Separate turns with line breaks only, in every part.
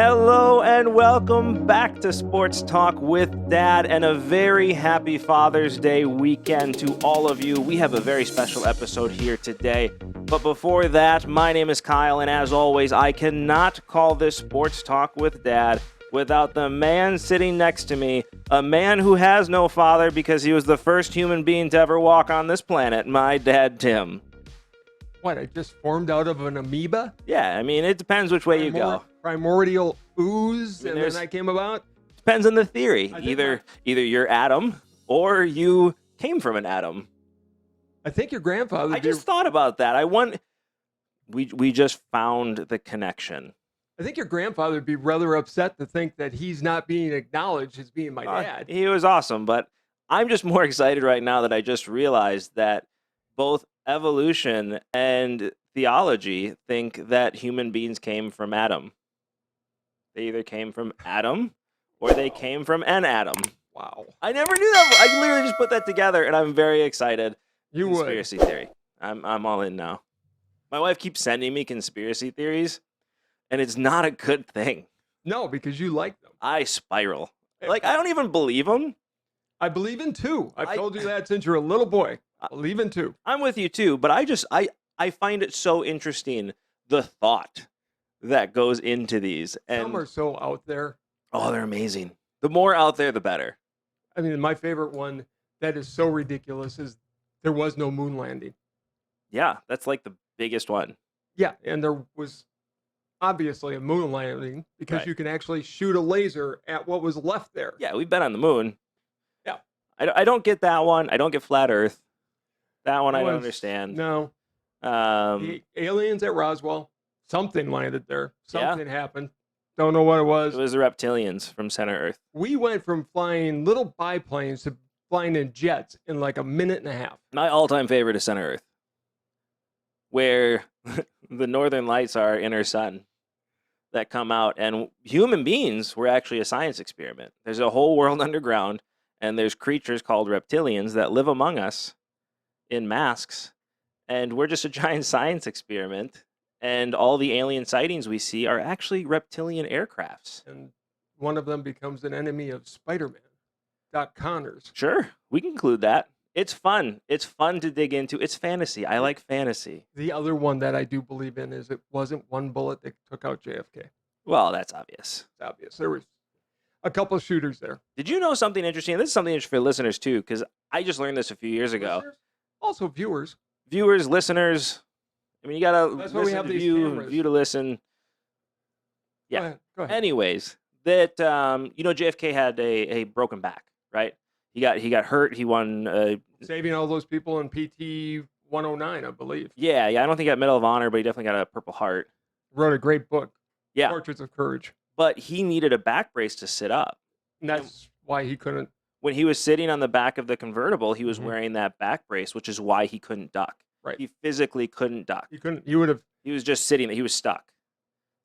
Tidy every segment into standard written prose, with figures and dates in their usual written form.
Hello and welcome back to Sports Talk with Dad, and a very happy Father's Day weekend to all of you. We have a very special episode here today. But before that, my name is Kyle, and as always, I cannot call this Sports Talk with Dad without the man sitting next to me, a man who has no father because he was the first human being to ever walk on this planet, my dad, Tim.
What, I just formed out of an amoeba?
Yeah, I mean, it depends which way you go.
Primordial ooze,
I mean,
and then I came about?
Depends on the theory.
I think
Either you're Adam or you came from an atom.
I think your grandfather...
I just thought about that. We just found the connection.
I think your grandfather would be rather upset to think that he's not being acknowledged as being my dad.
He was awesome, but I'm just more excited right now that I just realized that both evolution and theology think that human beings came from Adam. They either came from Adam or they came from an atom.
Wow.
I never knew that. I literally just put that together, and I'm very excited.
You
Conspiracy theory. I'm all in now. My wife keeps sending me conspiracy theories, and it's not a good thing.
No, because you like them.
I spiral. Like, I don't even believe them.
I believe in two. I've told you that since you're a little boy. I believe in two.
I'm with you too, but I find it so interesting, the thought that goes into these. And
Some are so out there.
oh, they're amazing. The more out there, the better.
I mean, my favorite one that is so ridiculous is there was no moon landing.
Yeah, that's like the biggest one.
Yeah, and there was obviously a moon landing because
Right.
you can actually shoot a laser at what was left there.
Yeah, we've been on the moon.
Yeah.
I don't get that one. I don't get flat Earth. That one I don't
Was-
understand.
No. The aliens at Roswell, something landed there.
Yeah.
Something happened. Don't know what it was.
It was the reptilians from Center Earth.
We went from flying little biplanes to flying in jets in like a minute and a half.
My all-time favorite is Center Earth, where the northern lights are inner sun that come out, and human beings were actually a science experiment. There's a whole world underground, and there's creatures called reptilians that live among us in masks, and we're just a giant science experiment, and all the alien sightings we see are actually reptilian aircrafts.
And one of them becomes an enemy of Spider-Man, Doc Connors.
Sure, we can include that. It's fun. It's fun to dig into. It's fantasy. I like fantasy.
The other one that I do believe in is it wasn't one bullet that took out JFK.
Well, that's obvious.
It's obvious. There was a couple of shooters there.
Did you know something interesting? This is something interesting for listeners too, because I just learned this a few years ago.
Listeners, also viewers.
Viewers, listeners. I mean, you gotta
That's why we
listen
have
to
these
view,
cameras.
view to listen. Yeah.
Go ahead.
Anyways, that JFK had a broken back, right? He got hurt. He won.
Saving all those people in PT 109, I believe.
Yeah. I don't think he got Medal of Honor, but he definitely got a Purple Heart.
Wrote a great book,
Yeah.
Portraits of Courage.
But he needed a back brace to sit up.
And that's why he couldn't.
When he was sitting on the back of the convertible, he was
Mhm.
wearing that back brace, which is why he couldn't duck.
Right.
He physically couldn't duck.
He would have,
He was just sitting. He was stuck.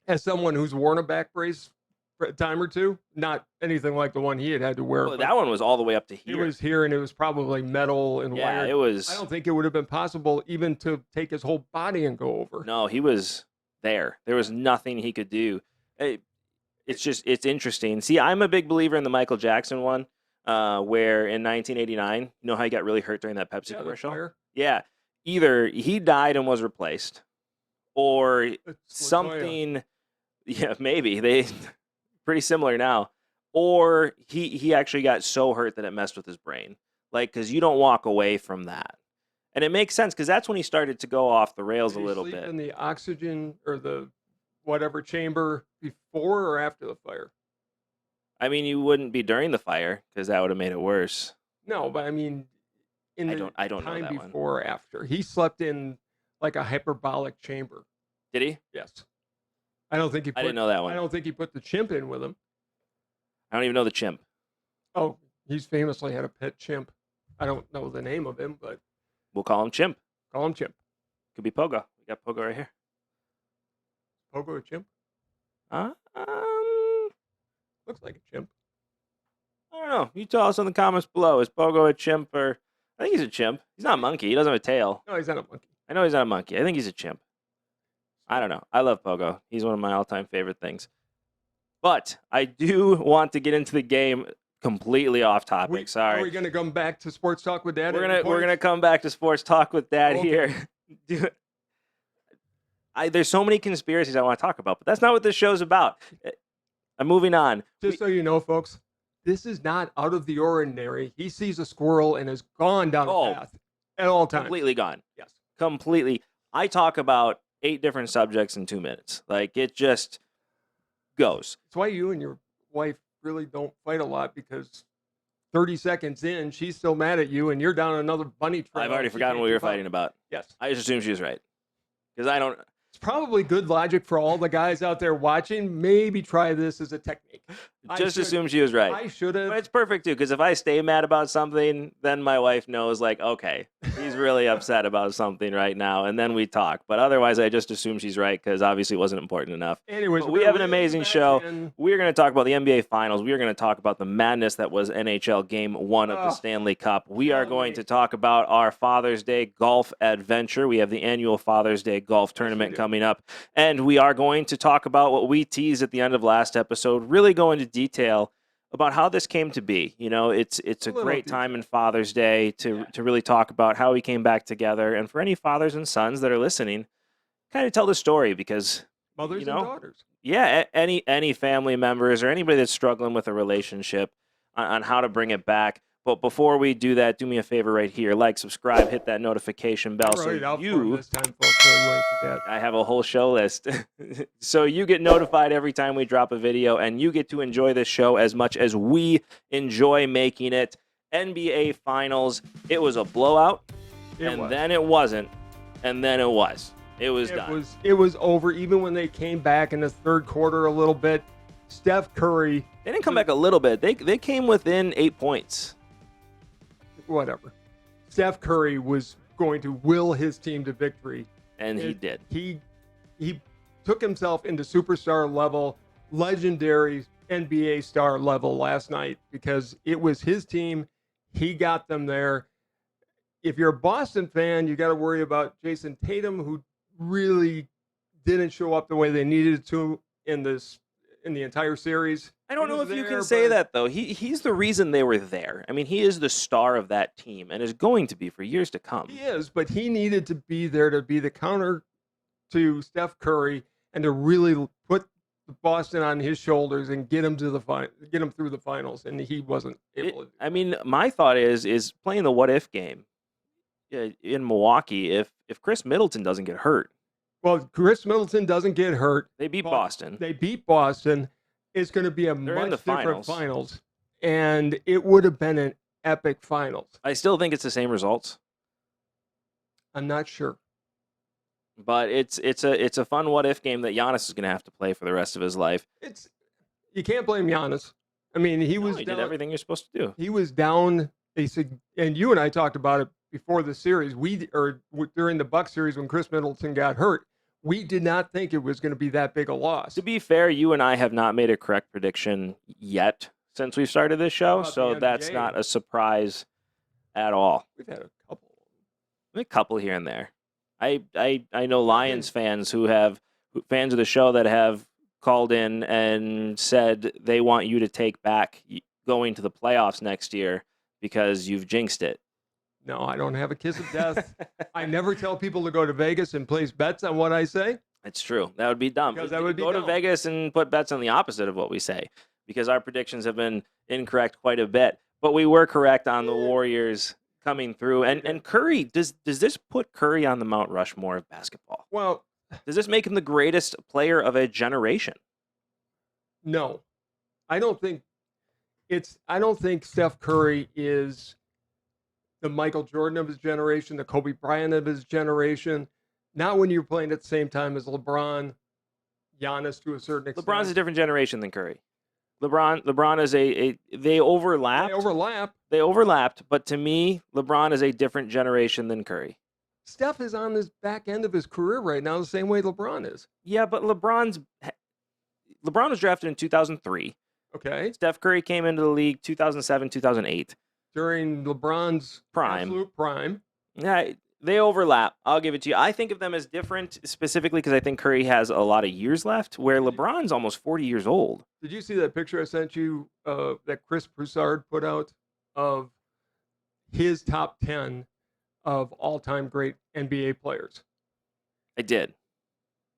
as someone who's worn a back brace for a time or two, not anything like the one he had to wear.
Well,
but
that one was all the way up to
it
here.
was here, and it was probably metal and
Yeah,
wire.
it was.
I don't think it would have been possible even to take his whole body and go over.
No, he was there. There was nothing he could do. It's interesting. See, I'm a big believer in the Michael Jackson one, where in 1989, you know how he got really hurt during that Pepsi
Yeah, the
commercial?
fire.
Yeah. Either he died and was replaced, or
It's Latoya.
something. Yeah, maybe they pretty similar now. Or he actually got so hurt that it messed with his brain. Like, because you don't walk away from that. And it makes sense because that's when he started to go off the rails
Did
a
he
little
sleep
bit.
in the oxygen or the whatever chamber before or after the fire?
I mean, you wouldn't be during the fire because that would have made it worse.
No, but I mean, in
I
the
don't know
time
that one.
before or after, he slept in like a hyperbolic chamber.
Did he?
Yes, I don't think he.
I didn't know that one.
I don't think he put the chimp in with him.
I don't even know the chimp.
Oh, he's famously had a pet chimp. I don't know the name of him, but
We'll call him Chimp.
call him Chimp.
Could be Pogo. We got Pogo right here.
Pogo a chimp?
Um,
Looks like a chimp.
I don't know. You tell us in the comments below. Is Pogo a chimp or? I think he's a chimp. He's not a monkey. He doesn't have a tail.
No, he's not a monkey.
I know he's not a monkey. I think he's a chimp. I don't know. I love Pogo. He's one of my all-time favorite things. But I do want to get into the game completely off topic.
Are
Sorry.
we going to come back to Sports Talk with Dad?
We're gonna come back to Sports Talk with Dad
Okay.
here. There's so many conspiracies I want to talk about, but that's not what this show's about. I'm moving on.
Just so you know, folks, this is not out of the ordinary. He sees a squirrel and has gone down a path at all times.
Completely gone.
Yes.
Completely. I talk about 8 different subjects in 2 minutes. Like, it just goes.
That's why you and your wife really don't fight a lot, because 30 seconds in, she's still mad at you and you're down another bunny trail.
I've already forgotten what we were fighting about.
Yes.
I just assumed she was right. Because I don't...
It's probably good logic for all the guys out there watching. Maybe try this as a technique.
Just assume she was right.
I should have.
But it's perfect, too, because if I stay mad about something, then my wife knows, like, okay, he's really upset about something right now, and then we talk. But otherwise, I just assume she's right, because obviously it wasn't important enough.
Anyways,
But we have an amazing
back
show.
in.
We're going to talk about the NBA Finals. We are going to talk about the madness that was NHL Game 1 of the Stanley Cup. We are going to talk about our Father's Day golf adventure. We have the annual Father's Day golf tournament coming up. And we are going to talk about what we teased at the end of last episode, really go into detail about how this came to be. You know, it's a great time in Father's Day to really talk about how we came back together. And for any fathers and sons that are listening, kind of tell the story, because
Mothers
you know,
and daughters.
yeah, any family members or anybody that's struggling with a relationship on how to bring it back. But before we do that, do me a favor right here. Like, subscribe, hit that notification bell so
This time, folks,
I have a whole show list. So you get notified every time we drop a video, and you get to enjoy this show as much as we enjoy making it. NBA Finals, it was a blowout, then it wasn't, and then it was. It was done.
It was over. Even when they came back in the third quarter a little bit, Steph Curry.
They didn't come back a little bit. They came within 8 points.
Whatever. Steph Curry was going to will his team to victory.
And he did.
He took himself into superstar level, legendary NBA star level last night, because it was his team. He got them there. If you're a Boston fan, you got to worry about Jason Tatum, who really didn't show up the way they needed to in the entire series.
I don't know if you can say that, though. He's the reason they were there. I mean, he is the star of that team and is going to be for years to come.
He is, but he needed to be there to be the counter to Steph Curry and to really put Boston on his shoulders and get him through the finals, and he wasn't able to.
I mean, my thought is playing the what if game in Milwaukee. If Chris Middleton doesn't get hurt,
well, Chris Middleton doesn't get hurt.
They beat Boston.
They beat Boston. It's going to be a
They're
much
in the
different finals, and it would have been an epic finals.
I still think it's the same results.
I'm not sure,
but it's a fun what if game that Giannis is going to have to play for the rest of his life.
You can't blame Giannis. I mean, he
did everything you're supposed to do.
He was down. And you and I talked about it before the series. During the Bucks series when Chris Middleton got hurt. We did not think it was going to be that big a loss.
To be fair, you and I have not made a correct prediction yet since we started this show, so that's not a surprise at all.
We've had
a couple here and there. I know Lions fans fans of the show that have called in and said they want you to take back going to the playoffs next year because you've jinxed it.
No, I don't have a kiss of death. I never tell people to go to Vegas and place bets on what I say.
It's true. That would be dumb.
Because that would be
go
dumb.
to Vegas and put bets on the opposite of what we say, because our predictions have been incorrect quite a bit. But we were correct on the Warriors coming through. And Curry, does this put Curry on the Mount Rushmore of basketball?
Well,
does this make him the greatest player of a generation?
No. I don't think Steph Curry is the Michael Jordan of his generation, the Kobe Bryant of his generation. Not when you're playing at the same time as LeBron, Giannis to a certain extent.
LeBron's a different generation than Curry. LeBron is they overlapped. They overlapped, but to me, LeBron is a different generation than Curry.
Steph is on this back end of his career right now the same way LeBron is.
Yeah, but LeBron was drafted in 2003.
Okay.
Steph Curry came into the league 2007, 2008.
During LeBron's
prime.
Absolute prime.
Yeah, They overlap. I'll give it to you. I think of them as different specifically because I think Curry has a lot of years left, where LeBron's almost 40 years old.
Did you see that picture I sent you that Chris Broussard put out of his top 10 of all-time great NBA players?
I did.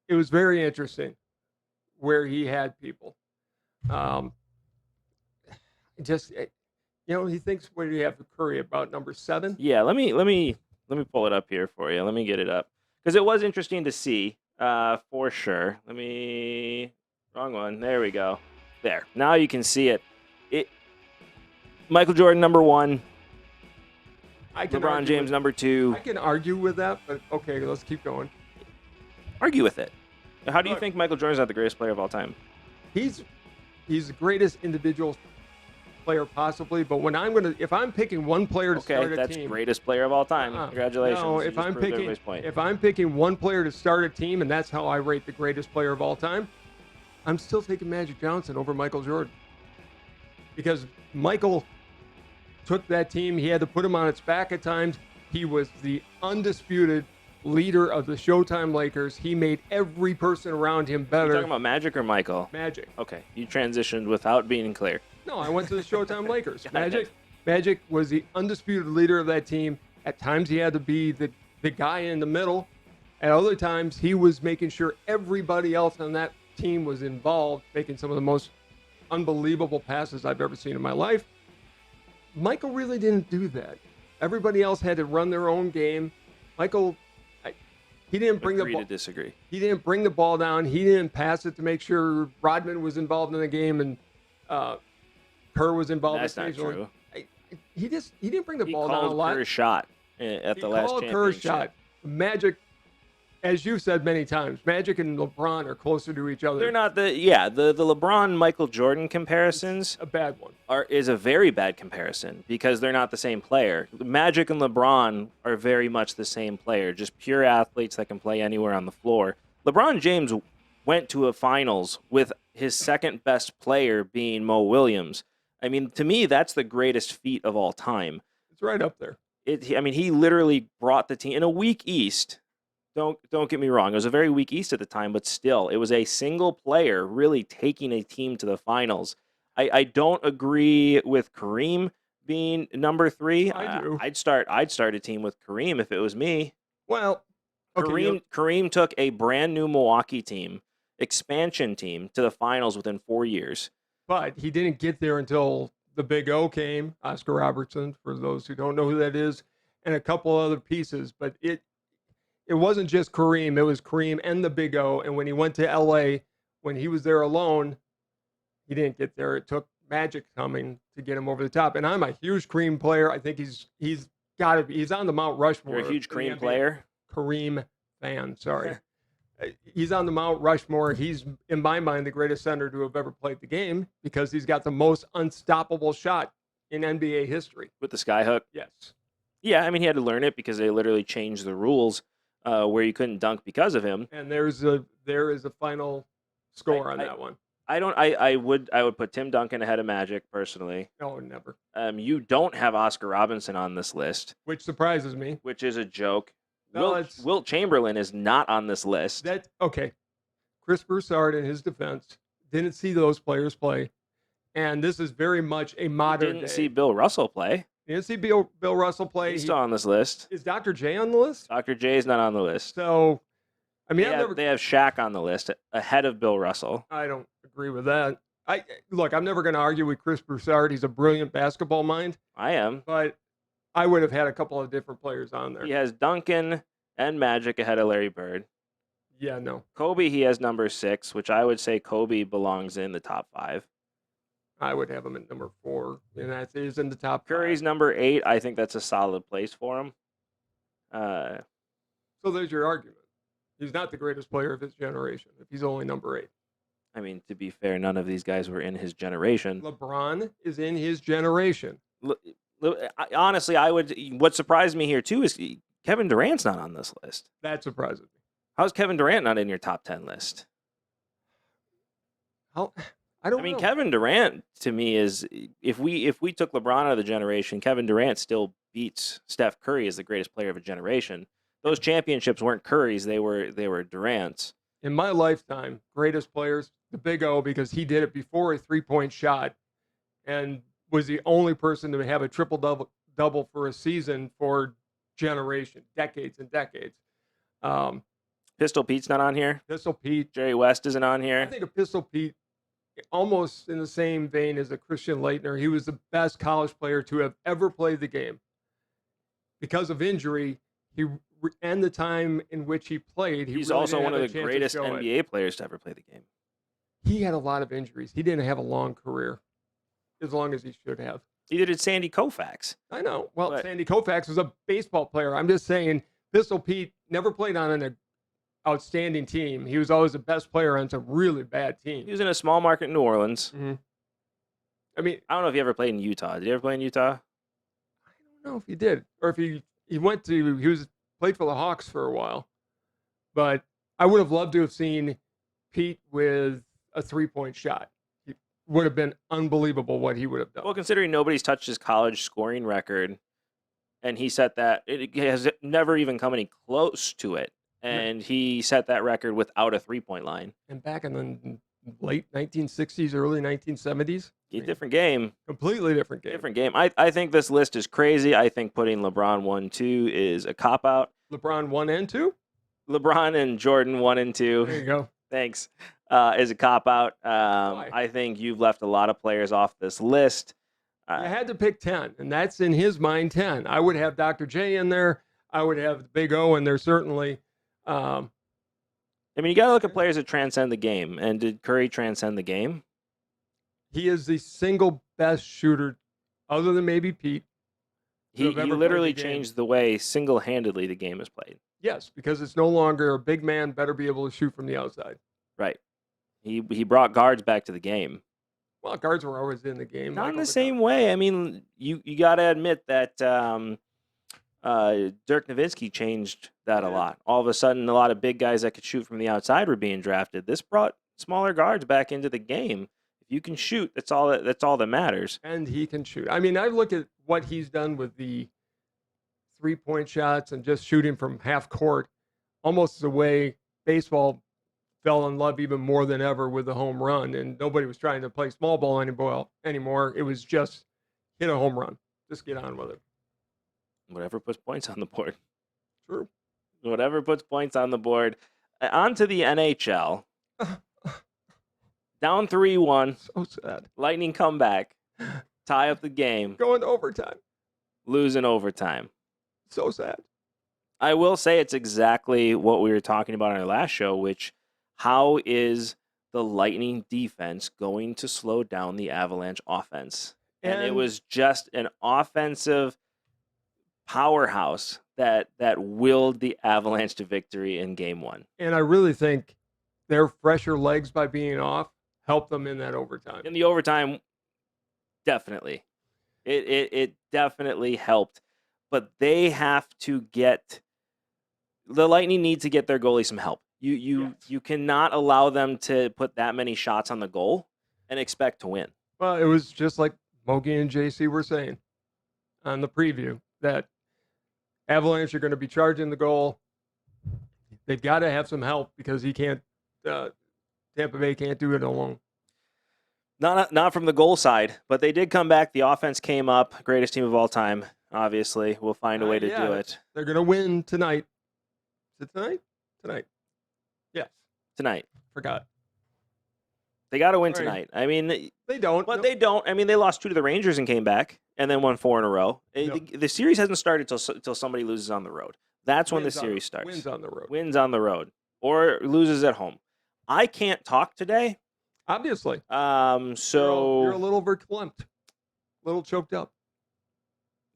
It was very interesting where he had people. He thinks, what do you have for Curry, about number 7?
Yeah, let me pull it up here for you. Let me get it up because it was interesting to see for sure. Wrong one. There we go. There. Now you can see it. Michael Jordan number 1. LeBron James number 2.
I can argue with that, but okay, let's keep going.
Argue with it. How do you think Michael Jordan's not the greatest player of all time?
He's the greatest individual player possibly, but if I'm picking one player to start a
that's
team,
greatest player of all time. Congratulations.
No, if I'm picking one player to start a team, and that's how I rate the greatest player of all time, I'm still taking Magic Johnson over Michael Jordan. Because Michael took that team, he had to put him on its back at times. He was the undisputed leader of the Showtime Lakers. He made every person around him better.
You talking about Magic or Michael?
Magic.
Okay, you transitioned without being clear.
No, I went to the Showtime Lakers. Magic was the undisputed leader of that team. At times, he had to be the guy in the middle. At other times, he was making sure everybody else on that team was involved, making some of the most unbelievable passes I've ever seen in my life. Michael really didn't do that. Everybody else had to run their own game. Michael, he didn't bring the ball.
To disagree.
He didn't bring the ball down. He didn't pass it to make sure Rodman was involved in the game and Kerr was involved.
That's not true.
He didn't bring the ball down a lot.
He called Kerr's shot at the last championship.
He called Kerr's shot. Magic, as you've said many times, Magic and LeBron are closer to each other.
They're not the LeBron Michael Jordan comparisons.
A bad one.
Is a very bad comparison because they're not the same player. Magic and LeBron are very much the same player, just pure athletes that can play anywhere on the floor. LeBron James went to a finals with his second best player being Mo Williams. I mean, to me, that's the greatest feat of all time.
It's right up there.
He literally brought the team in a weak East. Don't get me wrong. It was a very weak East at the time, but still, it was a single player really taking a team to the finals. I don't agree with Kareem being number 3.
I do.
I'd start a team with Kareem if it was me.
Well, okay,
Kareem took a brand new Milwaukee team, expansion team, to the finals within 4 years.
But he didn't get there until the Big O came, Oscar Robertson, for those who don't know who that is, and a couple other pieces. But it wasn't just Kareem. It was Kareem and the Big O. And when he went to L.A., when he was there alone, he didn't get there. It took Magic coming to get him over the top. And I'm a huge Kareem player. I think he's got to be. He's on the Mount Rushmore.
You're a huge Kareem player?
Kareem fan, sorry. He's on the Mount Rushmore. He's, in my mind, the greatest center to have ever played the game because he's got the most unstoppable shot in NBA history.
With the skyhook?
Yes. Yeah,
he had to learn it because they literally changed the rules where you couldn't dunk because of him.
And there is a final score on that one.
I would put Tim Duncan ahead of Magic personally.
No, never.
You don't have Oscar Robinson on this list,
which surprises me.
Which is a joke.
No,
Wilt Chamberlain is not on this list.
Okay. Chris Broussard, in his defense, didn't see those players play, and this is very much a modern.
Didn't see Bill Russell play.
You didn't see Bill Russell play.
He's still on this list.
Is Dr. J on the list?
Dr. J is not on the list.
So, I mean,
they have Shaq on the list ahead of Bill Russell.
I don't agree with that. I'm never going to argue with Chris Broussard. He's a brilliant basketball mind.
I am.
But I would have had a couple of different players on there.
He has Duncan and Magic ahead of Larry Bird.
Yeah, no.
Kobe, he has number 6, which I would say Kobe belongs in the top 5.
I would have him at number 4, and that is in the top 5.
Curry's number 8. I think that's a solid place for him.
So there's your argument. He's not the greatest player of his generation if he's only number 8.
I mean, to be fair, none of these guys were in his generation.
LeBron is in his generation.
Honestly, what surprised me here, too, is Kevin Durant's not on this list.
That surprises me.
How's Kevin Durant not in your top 10 list?
I don't know.
Kevin Durant, to me, is if we took LeBron out of the generation, Kevin Durant still beats Steph Curry as the greatest player of a generation. Those championships weren't Curry's; they were Durant's.
In my lifetime, greatest players, the Big O, because he did it before a 3-point shot and was the only person to have a triple double for a season for generations, decades and decades.
Pistol Pete's not on here.
Pistol Pete.
Jerry West isn't on
I
here.
think of Pistol Pete almost in the same vein as a Christian Laettner. He was the best college player to have ever played the game. Because of injury, and the time in which he played,
He's
really
also
didn't
one of
have a
the
chance to
greatest
show it.
NBA players to ever play the game.
He had a lot of injuries. He didn't have a long career, as long as he should have.
Either did Sandy Koufax.
I know. Well,
But-
Sandy Koufax was a baseball player. I'm just saying, Pistol Pete never played on an outstanding team. He was always the best player on some really bad
He
teams.
was in a small market in New Orleans.
I mean,
I don't know if he ever played in Utah. Did he ever play in Utah?
I don't know if he did, or if he played for the Hawks for a while. But I would have loved to have seen Pete with a 3-point shot. It would have been unbelievable what he would have done.
Well, considering nobody's touched his college scoring record, and he set that, it has never even come any close to it. And he set that record without a 3-point line.
And back in the late 1960s, early 1970s,
A different game.
completely different game.
Different game. I think this list is crazy. I think putting LeBron 1-2 is a cop out.
LeBron 1 and 2.
LeBron and Jordan 1 and 2.
There you go.
Thanks. Is a cop out. I think you've left a lot of players off this list.
I had to pick 10, and that's in his mind 10. I would have Dr. J in there. I would have the Big O in there, certainly.
I mean, you got to look at players that transcend the game. And did Curry transcend the game?
He is the single best shooter, other than maybe Pete.
He
have ever played
literally
the game.
changed the way single-handedly the game is played.
Yes, because it's no longer a big man better be able to shoot from the outside.
Right. He brought guards back to the game.
Well, guards were always in the game.
Not in
Michael
the same way. I mean, you got to admit that Dirk Nowitzki changed that a
Yeah.
lot. All of a sudden, a lot of big guys that could shoot from the outside were being drafted. This brought smaller guards back into the game. If you can shoot, that's all that matters.
And he can shoot. I mean, I look at what he's done with the 3-point shots and just shooting from half court, almost the way baseball fell in love even more than ever with the home run. And nobody was trying to play small ball anymore. It was just hit a home run. Just get on with it.
Whatever puts points on the board.
True.
Whatever puts points on the board. On to the NHL. Down 3-1.
So sad.
Lightning come back. Tie up the game.
Going to overtime.
Lose in overtime.
So sad.
I will say it's exactly what we were talking about on our last show, which how is the Lightning defense going to slow down the Avalanche offense? And it was just an offensive powerhouse that willed the Avalanche to victory in game 1.
And I really think their fresher legs by being off helped them in that overtime.
In the overtime, definitely. It definitely helped. But they have to get the Lightning need to get their goalie some help. You cannot allow them to put that many shots on the goal and expect to win.
Well, it was just like Mogi and JC were saying on the preview that Avalanche are going to be charging the goal. They've got to have some help because he can't. Tampa Bay can't do it alone.
Not from the goal side, but they did come back. The offense came up. Greatest team of all time, obviously. We'll find a way to do it.
They're going to win tonight. Is it tonight? Tonight. Yes.
Tonight.
Forgot.
They got to win
Sorry.
tonight. I mean,
They don't.
but they don't. I mean, they lost 2 to the Rangers and came back and then won 4 in a row.
No.
The series hasn't started till somebody loses on the road. That's when the series starts.
Wins on the road.
Wins on the road or loses at home. I can't talk today.
Obviously.
So
you're a little verklempt. A little choked up.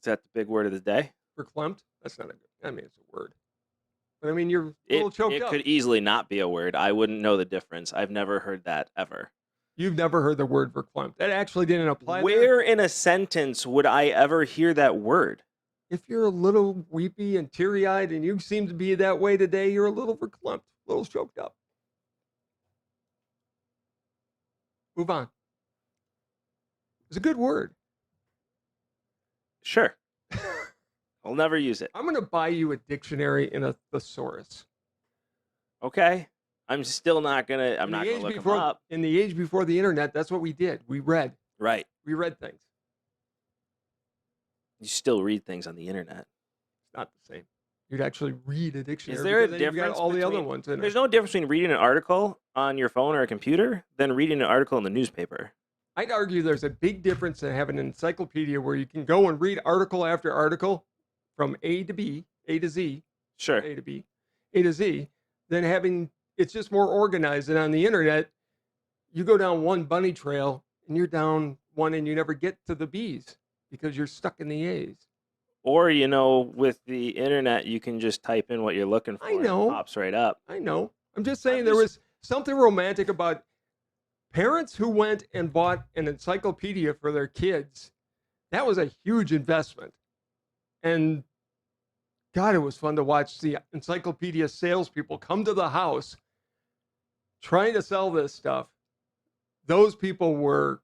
is that the big word of the day?
Verklempt? That's not a good. I mean, it's a word. But I mean, you're a little choked
It
up.
could easily not be a word. I wouldn't know the difference. I've never heard that ever.
You've never heard the word verklempt. That actually didn't apply there.
Where in a sentence would I ever hear that word?
If you're a little weepy and teary-eyed and you seem to be that way today, you're a little verklempt, a little choked up. Move on. It's a good word.
Sure. I'll never use it.
I'm going to buy you a dictionary and a thesaurus.
Okay. I'm still not gonna. I'm
In
not
the
gonna
age
look them
before,
up.
in the age before the internet, that's what we did. We read.
Right.
We read things.
You still read things on the internet.
It's not the same. You'd actually read a dictionary.
Is there a
because then you've got
difference
all the other
between-
ones in
There's
it.
no difference between reading an article on your phone or a computer than reading an article in the newspaper.
I'd argue there's a big difference in having an encyclopedia where you can go and read article after article from A to B, A to Z,
Sure.
A to B, A to Z, than having it's just more organized. And on the internet, you go down one bunny trail and you're down one and you never get to the B's because you're stuck in the A's.
Or, with the internet, you can just type in what you're looking for.
I know.
And it pops right up.
I know. I'm just saying
I'm
there
just-
was something romantic about parents who went and bought an encyclopedia for their kids. That was a huge investment. And God, it was fun to watch the encyclopedia salespeople come to the house trying to sell this stuff. Those people were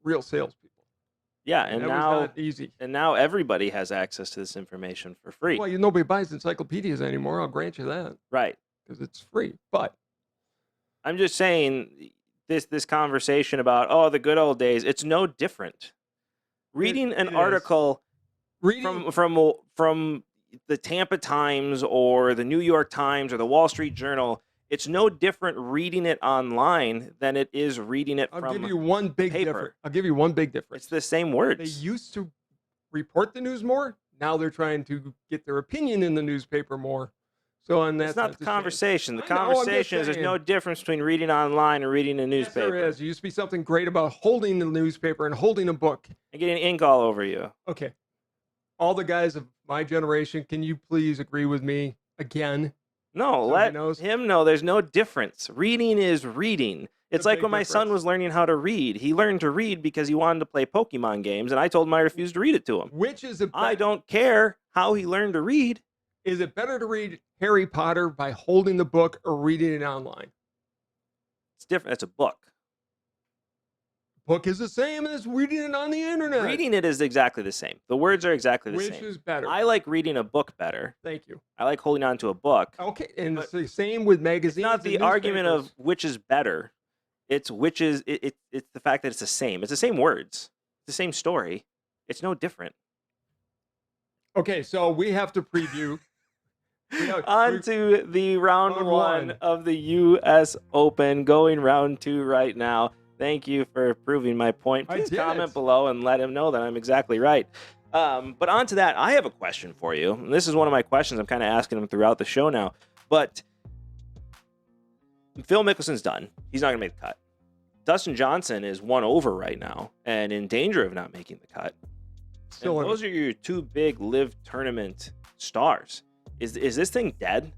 real salespeople.
Yeah, and
that
now
was not easy.
and now everybody has access to this information for free.
Well, nobody buys encyclopedias anymore. I'll grant you that
Right.
because it's free. But
I'm just saying this conversation about the good old days, it's no different. Reading an
it is.
article
reading
from the Tampa Times or the New York Times or the Wall Street Journal, it's no different reading it online than it is reading it
I'll
from
give you one big
paper.
difference. I'll give you one big difference.
It's the same
They
words.
used to report the news more. Now they're trying to get their opinion in the newspaper more. So, and that's
It's not the
a shame.
conversation. The
I know, I'm just
conversation is there's no
saying.
difference between reading online and reading a
Yes,
newspaper
there is. There used to be something great about holding the newspaper and holding a book.
and getting ink all over you.
Okay. All the guys of my generation, can you please agree with me again?
No,
Somebody
let
knows?
him know there's no difference. Reading is reading. It's
a
like
big
when my son
difference.
was learning how to read. He learned to read because he wanted to play Pokemon games, and I told him I refused to read it to him.
Which is it?
I don't care how he learned to read.
Is it better to read Harry Potter by holding the book or reading it online?
It's different. It's a book.
Book is the same as reading it on the internet.
Reading it is exactly the same. The words are exactly the
Which
same.
is better?
I like reading a book better.
Thank you.
I like holding on to a book.
Okay, and
But
it's the same with
It's
magazines.
not the
and
argument of
newspapers.
which is better. It's which is it's the fact that it's the same. It's the same words. It's the same story. It's no different.
Okay, so we have to preview.
On to the round
Round
one
one.
of the U.S. Open, going round two right now. Thank you for proving my point.
I
Please
did
comment
it.
below and let him know that I'm exactly right. But on to that, I have a question for you. And this is one of my questions I'm kind of asking him throughout the show now. But Phil Mickelson's done. He's not going to make the cut. Dustin Johnson is 1 over right now and in danger of not making the cut.
Still
And
in
those are your two big live tournament stars. Is this thing dead?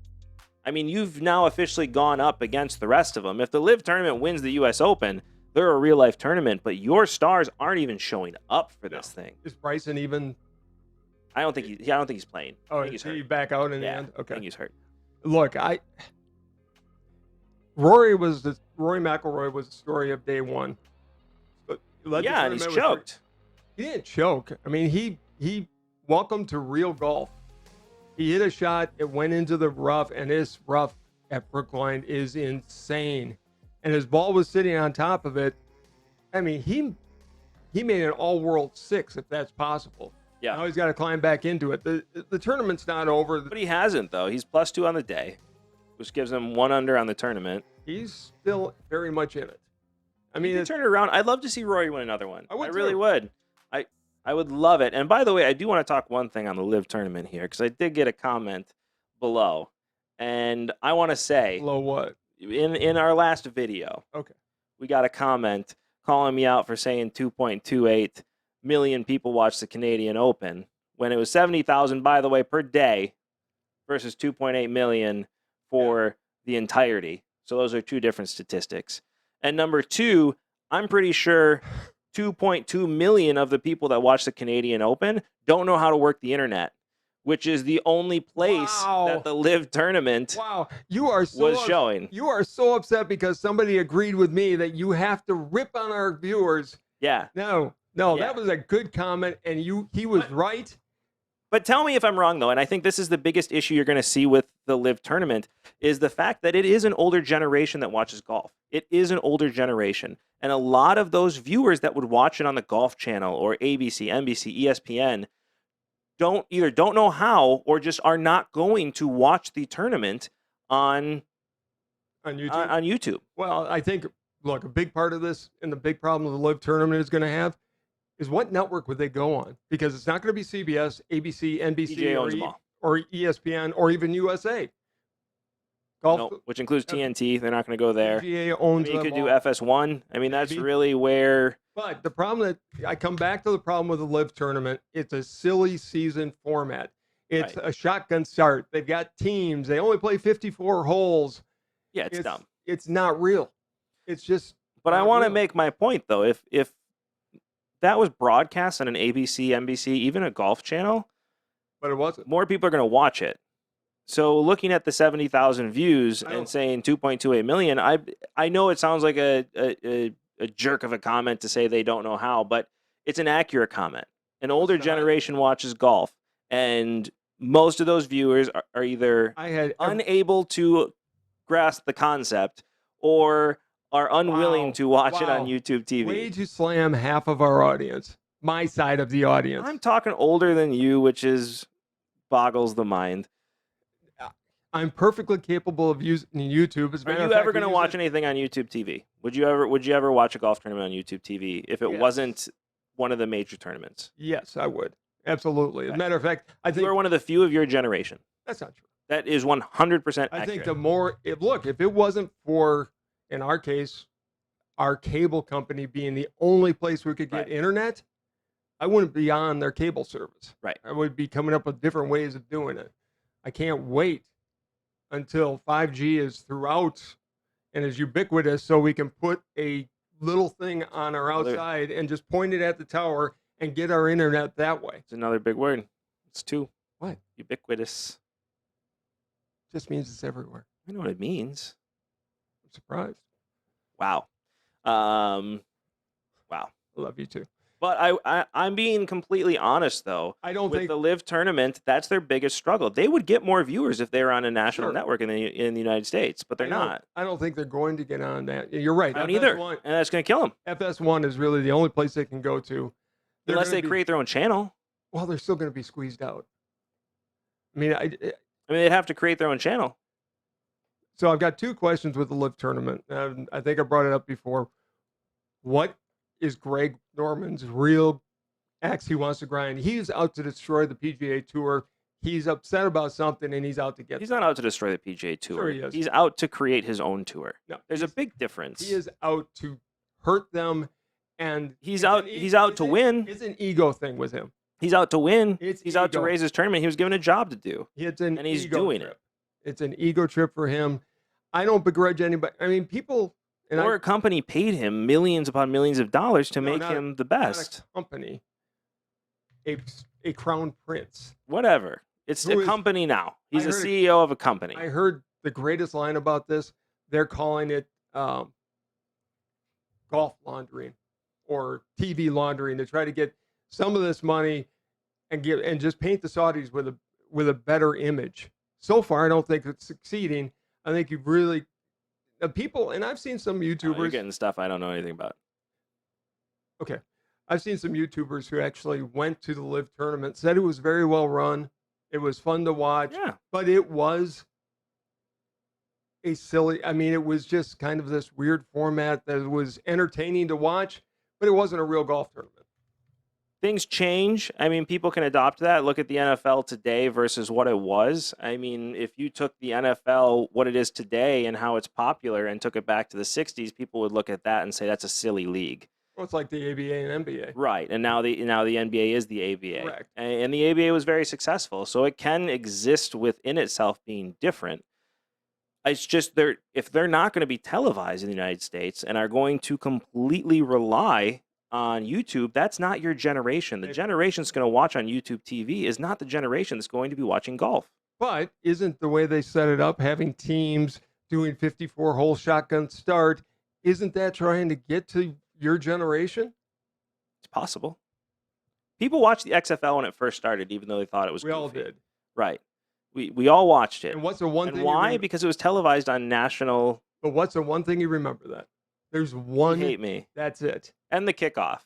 I mean, you've now officially gone up against the rest of them. If the live tournament wins the U.S. Open, they're a real life tournament, but your stars aren't even showing up for this thing.
Is Bryson even?
I don't think he's playing. I
Oh,
think he's
did he
hurt.
back out in the
Yeah,
end?
I
Okay.
think he's hurt.
Look, Rory McIlroy was the story of day one. But he led the
Yeah, and he's
tournament with
choked.
He didn't choke. I mean, he welcome to real golf. He hit a shot, it went into the rough, and this rough at Brookline is insane. And his ball was sitting on top of it. I mean, he made an all-world 6 if that's possible.
Yeah.
Now he's got to climb back into it. The tournament's not over.
But he hasn't, though. He's +2 on the day, which gives him 1 under on the tournament.
He's still very much in it. I mean,
He can turn it around. I'd love to see Rory win another one.
I would
really
too.
would. I would love it. And by the way, I do want to talk one thing on the live tournament here because I did get a comment below, and I want to say
below what?
in our last video,
Okay.
we got a comment calling me out for saying 2.28 million people watch the Canadian Open when it was 70,000, by the way, per day versus 2.8 million for the entirety. So those are two different statistics. And number two, I'm pretty sure 2.2 million of the people that watch the Canadian Open don't know how to work the internet, which is the only place
Wow.
that the live tournament
Wow, you are so
was showing.
You are so upset because somebody agreed with me that you have to rip on our viewers.
Yeah.
No,
Yeah.
that was a good comment, and he was right.
But tell me if I'm wrong, though, and I think this is the biggest issue you're going to see with the Live tournament is the fact that it is an older generation that watches golf. It is an older generation. And a lot of those viewers that would watch it on the Golf Channel or ABC, NBC, ESPN don't know how or just are not going to watch the tournament on
YouTube.
On YouTube.
Well, I think, look, a big part of this and the big problem the Live tournament is going to have is what network would they go on? Because it's not going to be CBS, ABC, NBC,
PGA owns them all.
or ESPN, or even USA. Golf,
No, which includes TNT. They're not going to go there.
PGA owns
you
them
could do
all.
FS1. I mean, that's
Maybe.
really where.
But the problem that I come back to the problem with the Live tournament, it's a silly season format. It's
Right.
a shotgun start. They've got teams. They only play 54 holes.
Yeah, it's dumb.
It's not real. It's just.
But I
not
want to
real.
make my point, though. If that was broadcast on an ABC, NBC, even a Golf Channel,
But it wasn't.
more people are going to watch it. So looking at the 70,000 views
I don't-
and saying 2.28 million, I know it sounds like a jerk of a comment to say they don't know how, but it's an accurate comment. An older
not.
generation watches golf, and most of those viewers are either
I had
unable to grasp the concept or are unwilling
Wow.
to watch it on
Wow.
YouTube TV.
way to slam half of our audience. My side of the audience.
I'm talking older than you, which is boggles the mind.
I'm perfectly capable of using YouTube. As a
Are
matter
you
of fact,
ever
we
going to
use
watch
it-
anything on YouTube TV? Would you ever watch a golf tournament on YouTube TV if it
Yes.
wasn't one of the major tournaments?
Yes, I would. Absolutely. As a
Okay.
matter of fact, I
You
think
are one of the few of your generation.
that's not true.
That is 100%
I
accurate.
think the more look, if it wasn't for, in our case, our cable company being the only place we could get
Right.
internet, I wouldn't be on their cable service.
Right.
I would be coming up with different ways of doing it. I can't wait until 5G is throughout and is ubiquitous so we can put a little thing on our
Well, there-
outside and just point it at the tower and get our internet that way.
It's another big word. It's two.
What?
Ubiquitous.
Just means it's everywhere.
I know what it means.
I'm surprised.
Wow. Wow.
I love you too.
But I'm being completely honest, though.
I don't
With
think
the Live tournament, that's their biggest struggle. They would get more viewers if they were on a national
Sure.
network in the United States, but they're not.
I don't think they're going to get on that. You're right.
I don't either,
FS1
and that's going to kill them
FS1 is really the only place they can go to. They're
unless
gonna
they
be-
create their own channel.
Well, they're still going to be squeezed out. I mean,
I mean, they'd have to create their own channel.
so I've got two questions with the Live tournament. I think I brought it up before. What is Greg Norman's real axe he wants to grind? He's out to destroy the PGA Tour. He's upset about something, and he's out to get.
He's not out to destroy the PGA Tour.
Sure he is.
He's out to create his own tour.
No,
There's a
he's-
big difference.
He is out to hurt them, and
He's
it's
out.
an e-
He's out
it's
to
an-
win.
It's an ego thing with him.
He's out to win.
It's
He's out to
ego.
raise his tournament. He was given a job to do.
It's an
And he's
ego
doing
trip.
it.
It's an ego trip for him. I don't begrudge anybody. I mean, people and
Or a company paid him millions upon millions of dollars to
No,
make
not a-
him the
not
best.
a company, a crown prince.
Whatever. It's
Who
a
is-
company now. He's
I
a
heard-
CEO of a company.
I heard the greatest line about this. They're calling it golf laundering or TV laundering to try to get some of this money and just paint the Saudis with a better image. So far, I don't think it's succeeding. I think you've really people, and I've seen some
Oh, you're
YouTubers.
getting stuff I don't know anything about.
Okay. I've seen some YouTubers who actually went to the Live tournament, said it was very well run. It was fun to watch,
Yeah.
but it was a silly, I mean, it was just kind of this weird format that was entertaining to watch, but it wasn't a real golf tournament.
Things change. I mean, people can adopt that. Look at the NFL today versus what it was. I mean, if you took the NFL, what it is today and how it's popular, and took it back to the 60s, people would look at that and say that's a silly league.
Well, it's like the ABA and NBA.
Right. And now the NBA is the ABA.
Correct.
And the ABA was very successful. So it can exist within itself being different. It's just if they're not going to be televised in the United States and are going to completely rely on YouTube, that's not your generation. The generation that's going to watch on YouTube TV is not the generation that's going to be watching golf.
But isn't the way they set it up, having teams doing 54-hole shotgun start, isn't that trying to get to your generation?
It's possible. People watched the XFL when it first started, even though they thought it was
We all
goofy.
did.
Right. We all watched it.
And what's the one
And
thing?
why? Because it was televised on national.
But what's the one thing you remember that? There's
You
one.
hate me.
That's it.
And the kickoff.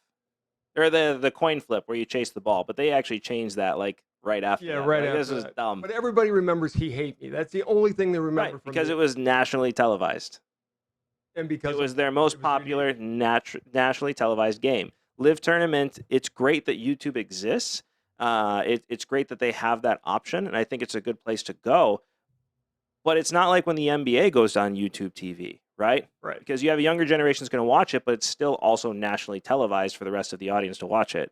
Or the coin flip where you chase the ball. But they actually changed that like right after
Yeah,
that.
right
Like,
after
this is
that.
dumb.
But everybody remembers He Hate Me. That's the only thing they remember
Right,
from
because
me.
it was nationally televised.
And because
It was their most
it was
popular nationally televised game. Live Tournament, it's great that YouTube exists. It's great that they have that option, and I think it's a good place to go. But it's not like when the NBA goes on YouTube TV, right?
Right.
Because you have a younger generation that's going to watch it, but it's still also nationally televised for the rest of the audience to watch it.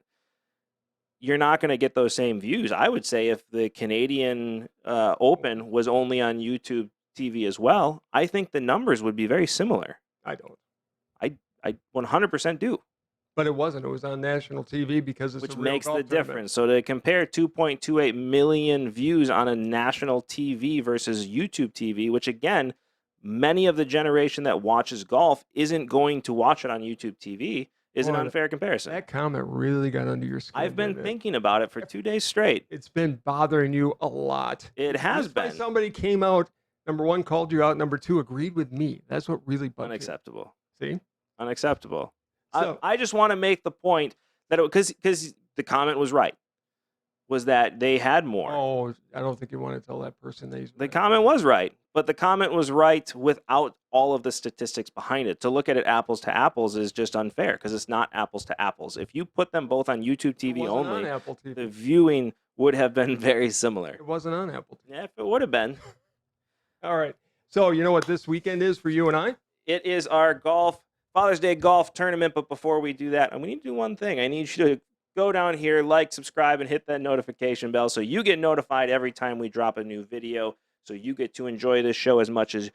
You're not going to get those same views. I would say if the Canadian Open was only on YouTube TV as well, I think the numbers would be very similar.
I don't.
I 100% do,
But it wasn't. It was on national TV because it's
which
a real
makes
golf
the
tournament.
difference. So to compare 2.28 million views on a national TV versus YouTube TV, which again, many of the generation that watches golf isn't going to watch it on YouTube TV, is an
Boy,
unfair comparison.
That comment really got under your skin.
I've been
didn't it?
thinking about it for 2 days straight.
It's been bothering you a lot.
It has
Just by
been
somebody came out. Number one, called you out. Number two, agreed with me. That's what really bugged
unacceptable.
you. See?
Unacceptable.
So-
I just want to make the point that because the comment was right, was that they had more.
Oh, I don't think you want to tell that person that he's
The
right.
comment was right, but the comment was right without all of the statistics behind it. To look at it apples to apples is just unfair because it's not apples to apples. If you put them both on YouTube
It
TV
wasn't
only,
on Apple TV.
the viewing would have been very similar.
It wasn't on Apple TV.
Yeah, if it would have been.
All right. So you know what this weekend is for you and I?
It is our Father's Day golf tournament, but before we do that, we need to do one thing. I need you to go down here, like, subscribe, and hit that notification bell so you get notified every time we drop a new video, so you get to enjoy this show as much as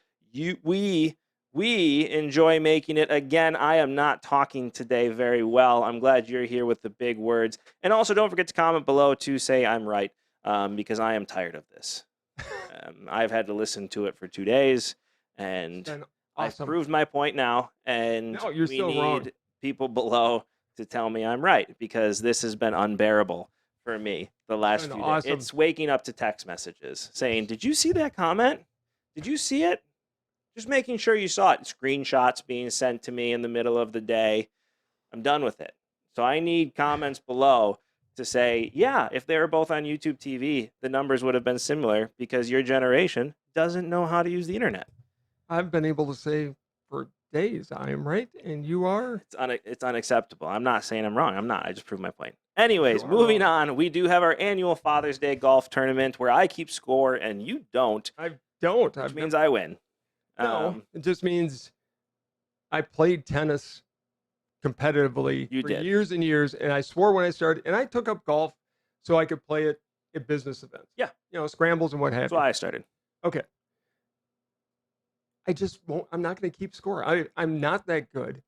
we enjoy making it. Again, I am not talking today very well. I'm glad you're here with the big words. And also, don't forget to comment below to say I'm right, because I am tired of this. I've had to listen to it for 2 days, and
Been
I've
awesome.
proved my point now, and
No, you're
we
still
need
wrong.
people below to tell me I'm right because this has been unbearable for me the last
been
few
awesome.
days. It's waking up to text messages saying, "Did you see that comment? Did you see it?" Just making sure you saw it. Screenshots being sent to me in the middle of the day. I'm done with it. So I need comments below to say, yeah, if they were both on YouTube TV, the numbers would have been similar because your generation doesn't know how to use the internet.
I've been able to say for days I am right and you are.
It's unacceptable. I'm not saying I'm wrong. I'm not. I just proved my point. Anyways,
You are
moving
wrong.
on, we do have our annual Father's Day golf tournament where I keep score and you don't,
I don't.
which
I've
means I win.
No, it just means I played tennis competitively
You
for
did.
years and years, and I swore when I started, and I took up golf so I could play it at business events.
Yeah.
Scrambles and what have
That's
you.
why I started.
Okay. I just won't. I'm not going to keep score. I'm not that good.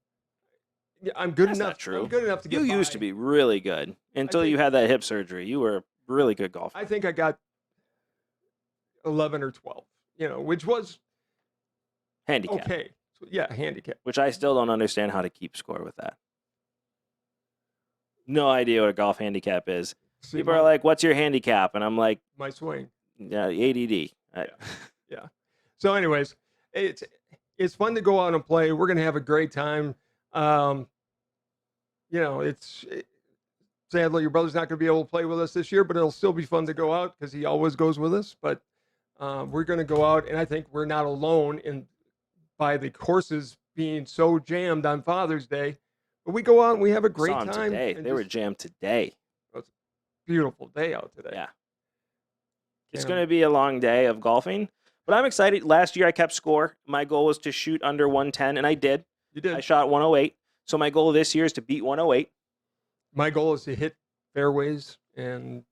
Yeah, I'm good
That's
enough.
not true.
I'm good enough to get.
You used to
by.
be really good until you
think-
had that hip surgery. You were a really good golfer.
I think I got 11 or 12. Which was
Handicap,
okay. So, yeah, handicap.
which I still don't understand how to keep score with that. No idea what a golf handicap is.
See,
People are like, "What's your handicap?" And I'm like,
my swing.
"Yeah, ADD."
So, anyways, it's fun to go out and play. We're gonna have a great time. Sadly, your brother's not gonna be able to play with us this year, but it'll still be fun to go out because he always goes with us. But we're gonna go out, and I think we're not alone by the courses being so jammed on Father's Day. But we go out and we have a great
Saw 'em
time.
today.
and
They were
just
jammed today.
beautiful day out today.
Yeah. It's
Yeah.
going to be a long day of golfing, but I'm excited. Last year I kept score. My goal was to shoot under 110, and I did.
You did.
I shot 108. So my goal this year is to beat 108.
My goal is to hit fairways and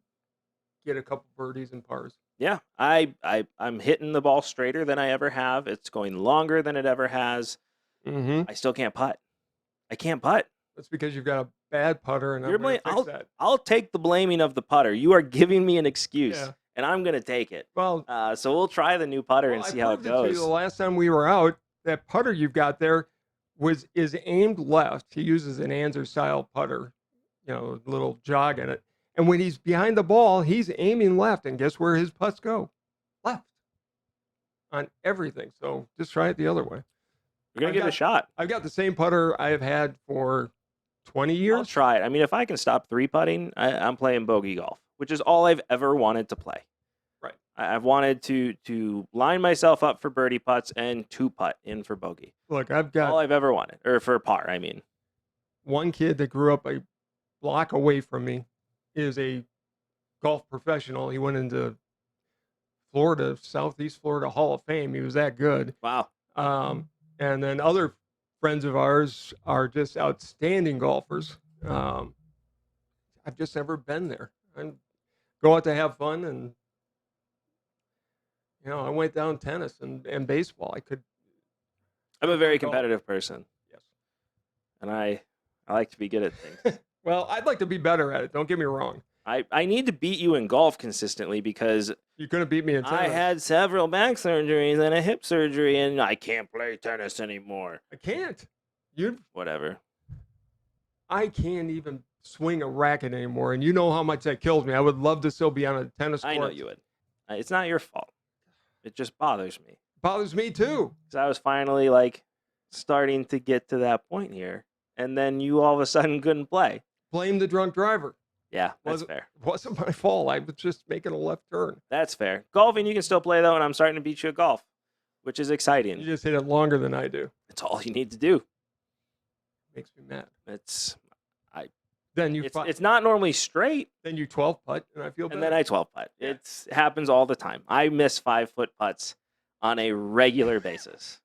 get a couple birdies and pars.
Yeah, I'm hitting the ball straighter than I ever have. It's going longer than it ever has.
Mm-hmm.
I still can't putt. I can't putt.
That's because you've got a bad putter, and
You're
I'm going to
blaming-
fix that.
I'll take the blaming of the putter. You are giving me an excuse,
Yeah.
and I'm going to take it.
Well,
So we'll try the new putter and
I
see how it
proved to you
goes.
the last time we were out, that putter you've got there is aimed left. He uses an Anser style putter, little jog in it. And when he's behind the ball, he's aiming left, and guess where his putts go? Left on everything. So just try it the other way.
We're gonna give it a shot.
I've got the same putter I have had for 20
I'll
years.
try it. I mean, if I can stop 3-putting, I'm playing bogey golf, which is all I've ever wanted to play.
Right.
I've wanted to line myself up for birdie putts and 2-putt in for bogey.
Look, I've
All
got
I've ever wanted, or for par, I mean.
one kid that grew up a block away from me is a golf professional. He went into Florida, Southeast Florida Hall of Fame. He was that good.
Wow.
And then other friends of ours are just outstanding golfers. I've just never been there. I go out to have fun, and I went down tennis and baseball.
I'm a very
golf.
competitive person,
Yes.
and I like to be good at things.
Well, I'd like to be better at it. Don't get me wrong.
I need to beat you in golf consistently because
You couldn't beat me in tennis.
I had several back surgeries and a hip surgery, and I can't play tennis anymore.
I can't.
Whatever.
I can't even swing a racket anymore, and you know how much that kills me. I would love to still be on a tennis court.
I know you would. It's not your fault. It just bothers me.
Bothers me too.
Because I was finally starting to get to that point here, and then you all of a sudden couldn't play.
Blame the drunk driver.
Yeah, that's fair.
It wasn't my fault. I was just making a left turn.
That's fair. Golfing, you can still play though, and I'm starting to beat you at golf, which is exciting.
You just hit it longer than I do.
It's all you need to do.
Makes me mad.
Then
you
it's not normally straight,
then you 12 putt, and I feel bad.
and then I 12 putt.
Yeah.
It happens all the time. I miss 5-foot putts on a regular basis.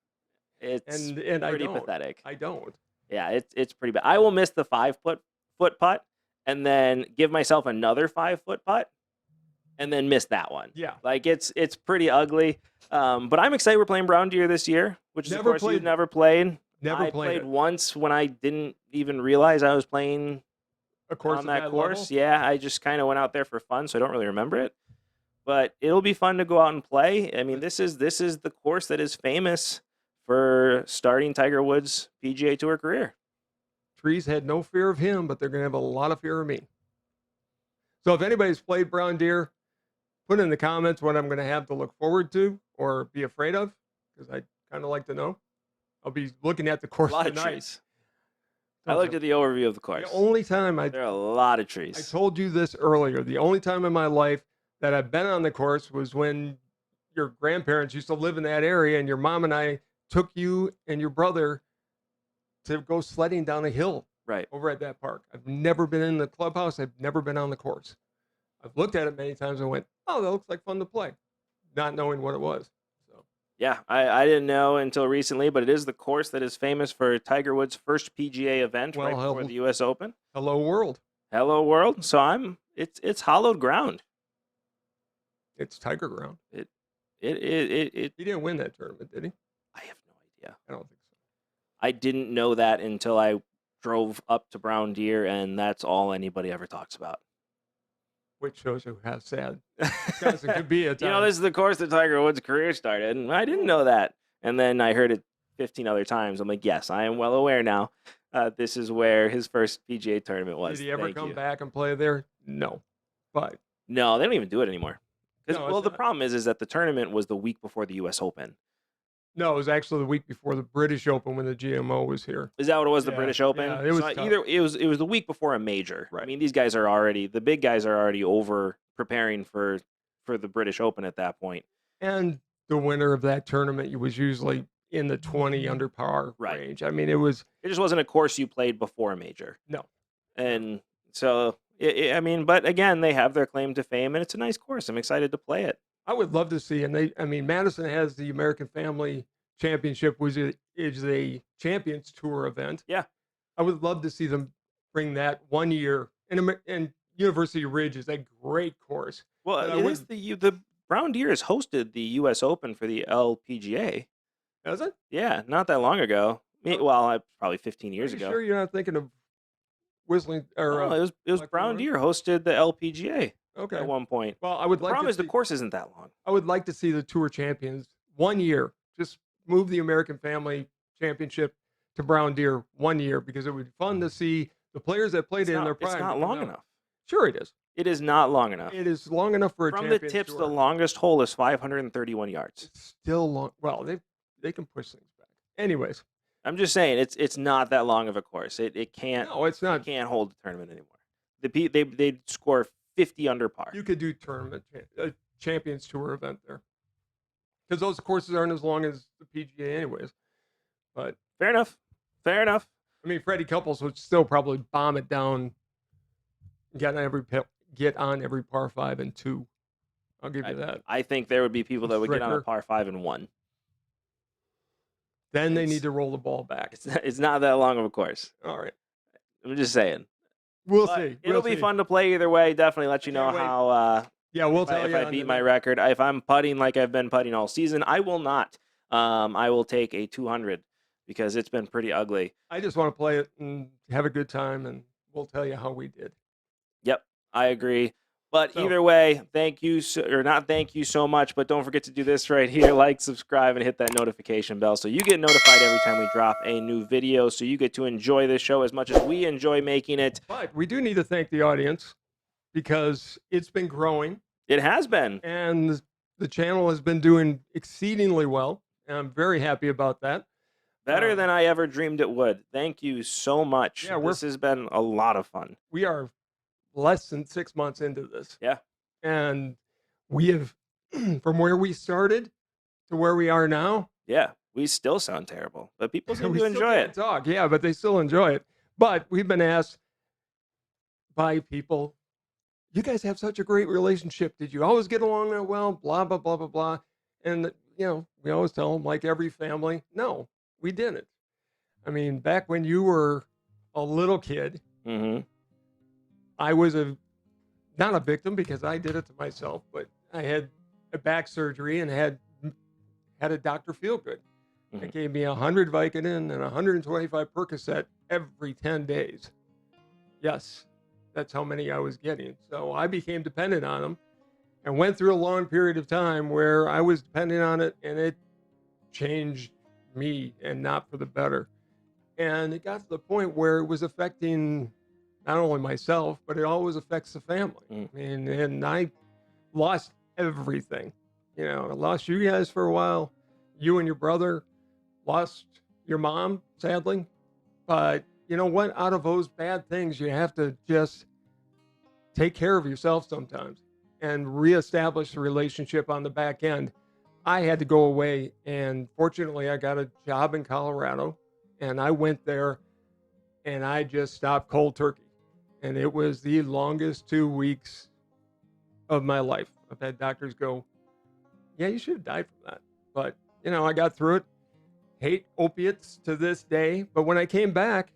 It's
and I
pretty
don't.
pathetic.
I don't.
Yeah, it's pretty bad. I will miss the 5-foot putt and then give myself another 5-foot putt and then miss that one.
Yeah.
It's pretty ugly. But I'm excited we're playing Brown Deer this year, which is of course you've never played.
Never
I
played
played
it.
once when I didn't even realize I was playing
A course
on
of
that course.
level?
Yeah, I just kind of went out there for fun, so I don't really remember it. But it'll be fun to go out and play. I mean, this is the course that is famous for starting Tiger Woods' PGA Tour career.
Trees had no fear of him, but they're going to have a lot of fear of me. So if anybody's played Brown Deer, put in the comments what I'm going to have to look forward to or be afraid of, because I'd kind of like to know. I'll be looking at the course
A lot
tonight.
of trees. I looked at the overview of the course.
The only time
There are a lot of trees.
I told you this earlier. The only time in my life that I've been on the course was when your grandparents used to live in that area, and your mom and I took you and your brother to go sledding down a hill
Right.
over at that park. I've never been in the clubhouse. I've never been on the course. I've looked at it many times and went, "Oh, that looks like fun to play," not knowing what it was. So
Yeah, I didn't know until recently, but it is the course that is famous for Tiger Woods' first PGA event
Well,
right before the U.S. Open.
hello world.
Hello world. So it's hallowed ground.
It's Tiger ground.
It
He didn't win that tournament, did he?
I have no idea.
I don't think so.
I didn't know that until I drove up to Brown Deer, and that's all anybody ever talks about.
Which shows you how sad Wisconsin could be at
You know,
times.
this is the course that Tiger Woods' career started, and I didn't know that. And then I heard it 15 other times. I'm like, yes, I am well aware now. This is where his first PGA tournament was.
Did he ever
Thank
come
you.
back and play there? No. But
No, they don't even do it anymore. Because
No, it's
the
not.
problem is that the tournament was the week before the U.S. Open.
no, it was actually the week before the British Open when the GMO was here.
Is that what it was? The
Yeah,
British Open.
yeah, it was
So
tough.
either it was the week before a major. I
Right.
mean, these guys are already the big guys are already over preparing for the British Open at that point.
And the winner of that tournament was usually in the 20 under par
Right.
range. I mean, it was
It just wasn't a course you played before a major.
no.
And so I mean, but again, they have their claim to fame, and it's a nice course. I'm excited to play it.
I would love to see, and Madison has the American Family Championship, which is a Champions Tour event.
Yeah.
I would love to see them bring that 1 year. And University Ridge is a great course.
Well,
But I
it is the Brown Deer has hosted the U.S. Open for the LPGA.
Does it?
Yeah, not that long ago. Well, probably 15 years
Are you
ago.
sure you're not thinking of Whistling or
No, it was
Black
Brown
River?
Deer hosted the LPGA
okay?
at one point.
Well, I would
The
like
problem
to
is the
see,
course isn't that long.
I would like to see the Tour champions 1 year. Just move the American Family Championship to Brown Deer 1 year, because it would be fun to see The players that played it in their prime.
It's not
to come
long
out.
enough.
Sure, it is.
It is not long enough.
It is long enough for a
From the
Champions
tips,
Tour.
the longest hole is 531 yards.
It's still long. Well, they can push things back. Anyways,
I'm just saying it's not that long of a course. It can't
no, it's not.
can't hold the tournament anymore. They score 50 under par.
You could do a Champions Tour event there because those courses aren't as long as the PGA, anyways. But
Fair enough. Fair enough.
I mean, Freddie Couples would still probably bomb it down, get on every par 5 and 2. I'll give you that.
I think there would be people that would get on a
Stricker.
par 5 and 1.
Then they
It's-
need to roll the ball back.
It's not that long of a course.
All right,
I'm just saying.
we'll
But
see.
It'll
We'll
be
see.
fun to play either way. Definitely let you know
Can't wait.
how
Yeah, we'll
if
tell you
I
on
beat
the
my
next-
record. If I'm putting like I've been putting all season, I will not. I will take a 200 because it's been pretty ugly.
I just want to play it and have a good time, and we'll tell you how we did.
Yep, I agree. But
So-
either way, thank you, or not thank you so much, but don't forget to do this right here. Like, subscribe, and hit that notification bell so you get notified every time we drop a new video, so you get to enjoy this show as much as we enjoy making it.
But we do need to thank the audience because it's been growing,
It has been.
and the channel has been doing exceedingly well, and I'm very happy about that.
Better than I ever dreamed it would. Thank you so much.
Yeah,
this has been a lot of fun.
We are less than 6 months into this.
Yeah.
And we have, from where we started to where we are now,
Yeah, we still sound terrible, but people seem
we
to
still
enjoy
can't
it.
talk. Yeah, but they still enjoy it. But we've been asked by people, you guys have such a great relationship. Did you always get along that well? Blah, blah, blah, blah, blah. And, we always tell them, like every family, no, we didn't. I mean, back when you were a little kid,
Hmm.
I was not a victim because I did it to myself, but I had a back surgery and had a doctor feel good. It
Mhm.
gave me 100 Vicodin and 125 Percocet every 10 days. Yes, that's how many I was getting. So I became dependent on them and went through a long period of time where I was dependent on it, and it changed me, and not for the better. And it got to the point where it was affecting not only myself, but it always affects the family.
Mm.
I mean, and I lost everything. I lost you guys for a while. You and your brother lost your mom, sadly. But you know what? Out of those bad things, you have to just take care of yourself sometimes and reestablish the relationship on the back end. I had to go away, and fortunately, I got a job in Colorado, and I went there, and I just stopped cold turkey. And it was the longest 2 weeks of my life. I've had doctors go, yeah, you should have died from that. But, I got through it. Hate opiates to this day. But when I came back,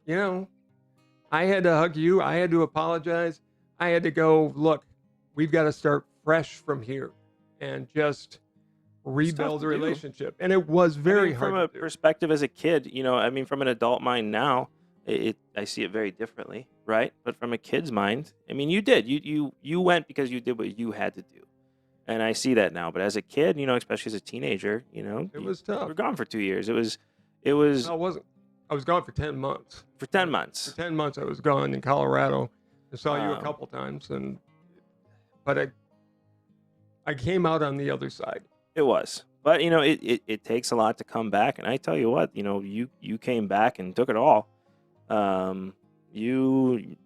I had to hug you. I had to apologize. I had to go, look, we've got to start fresh from here and just rebuild the
to do.
relationship. And it was very
from
hard
a
to do.
perspective as a kid, from an adult mind now, I see it very differently, right? But from a kid's mind, you did. You went because you did what you had to do. And I see that now. But as a kid, especially as a teenager,
It was
you
tough.
were gone for 2 years. It was
No, it wasn't. I was gone for 10 months.
for 10
For
months.
10 months, I was gone in Colorado. I saw you a
Wow.
couple times, but I came out on the other side.
It was. But, it takes a lot to come back. And I tell you what, you came back and took it all. You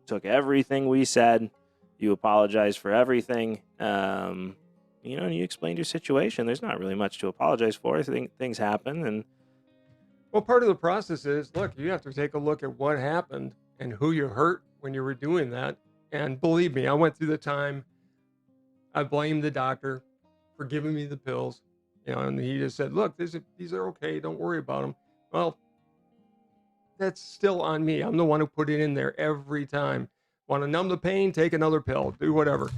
took everything we said. You apologized for everything. And you explained your situation. There's not really much to apologize for. I think things happen. And
Well, part of the process is, look, you have to take a look at what happened and who you hurt when you were doing that. And believe me, I went through the time. I blamed the doctor for giving me the pills, and he just said, look, these are okay. Don't worry about them. Well, that's still on me. I'm the one who put it in there every time. Want to numb the pain? Take another pill. Do whatever.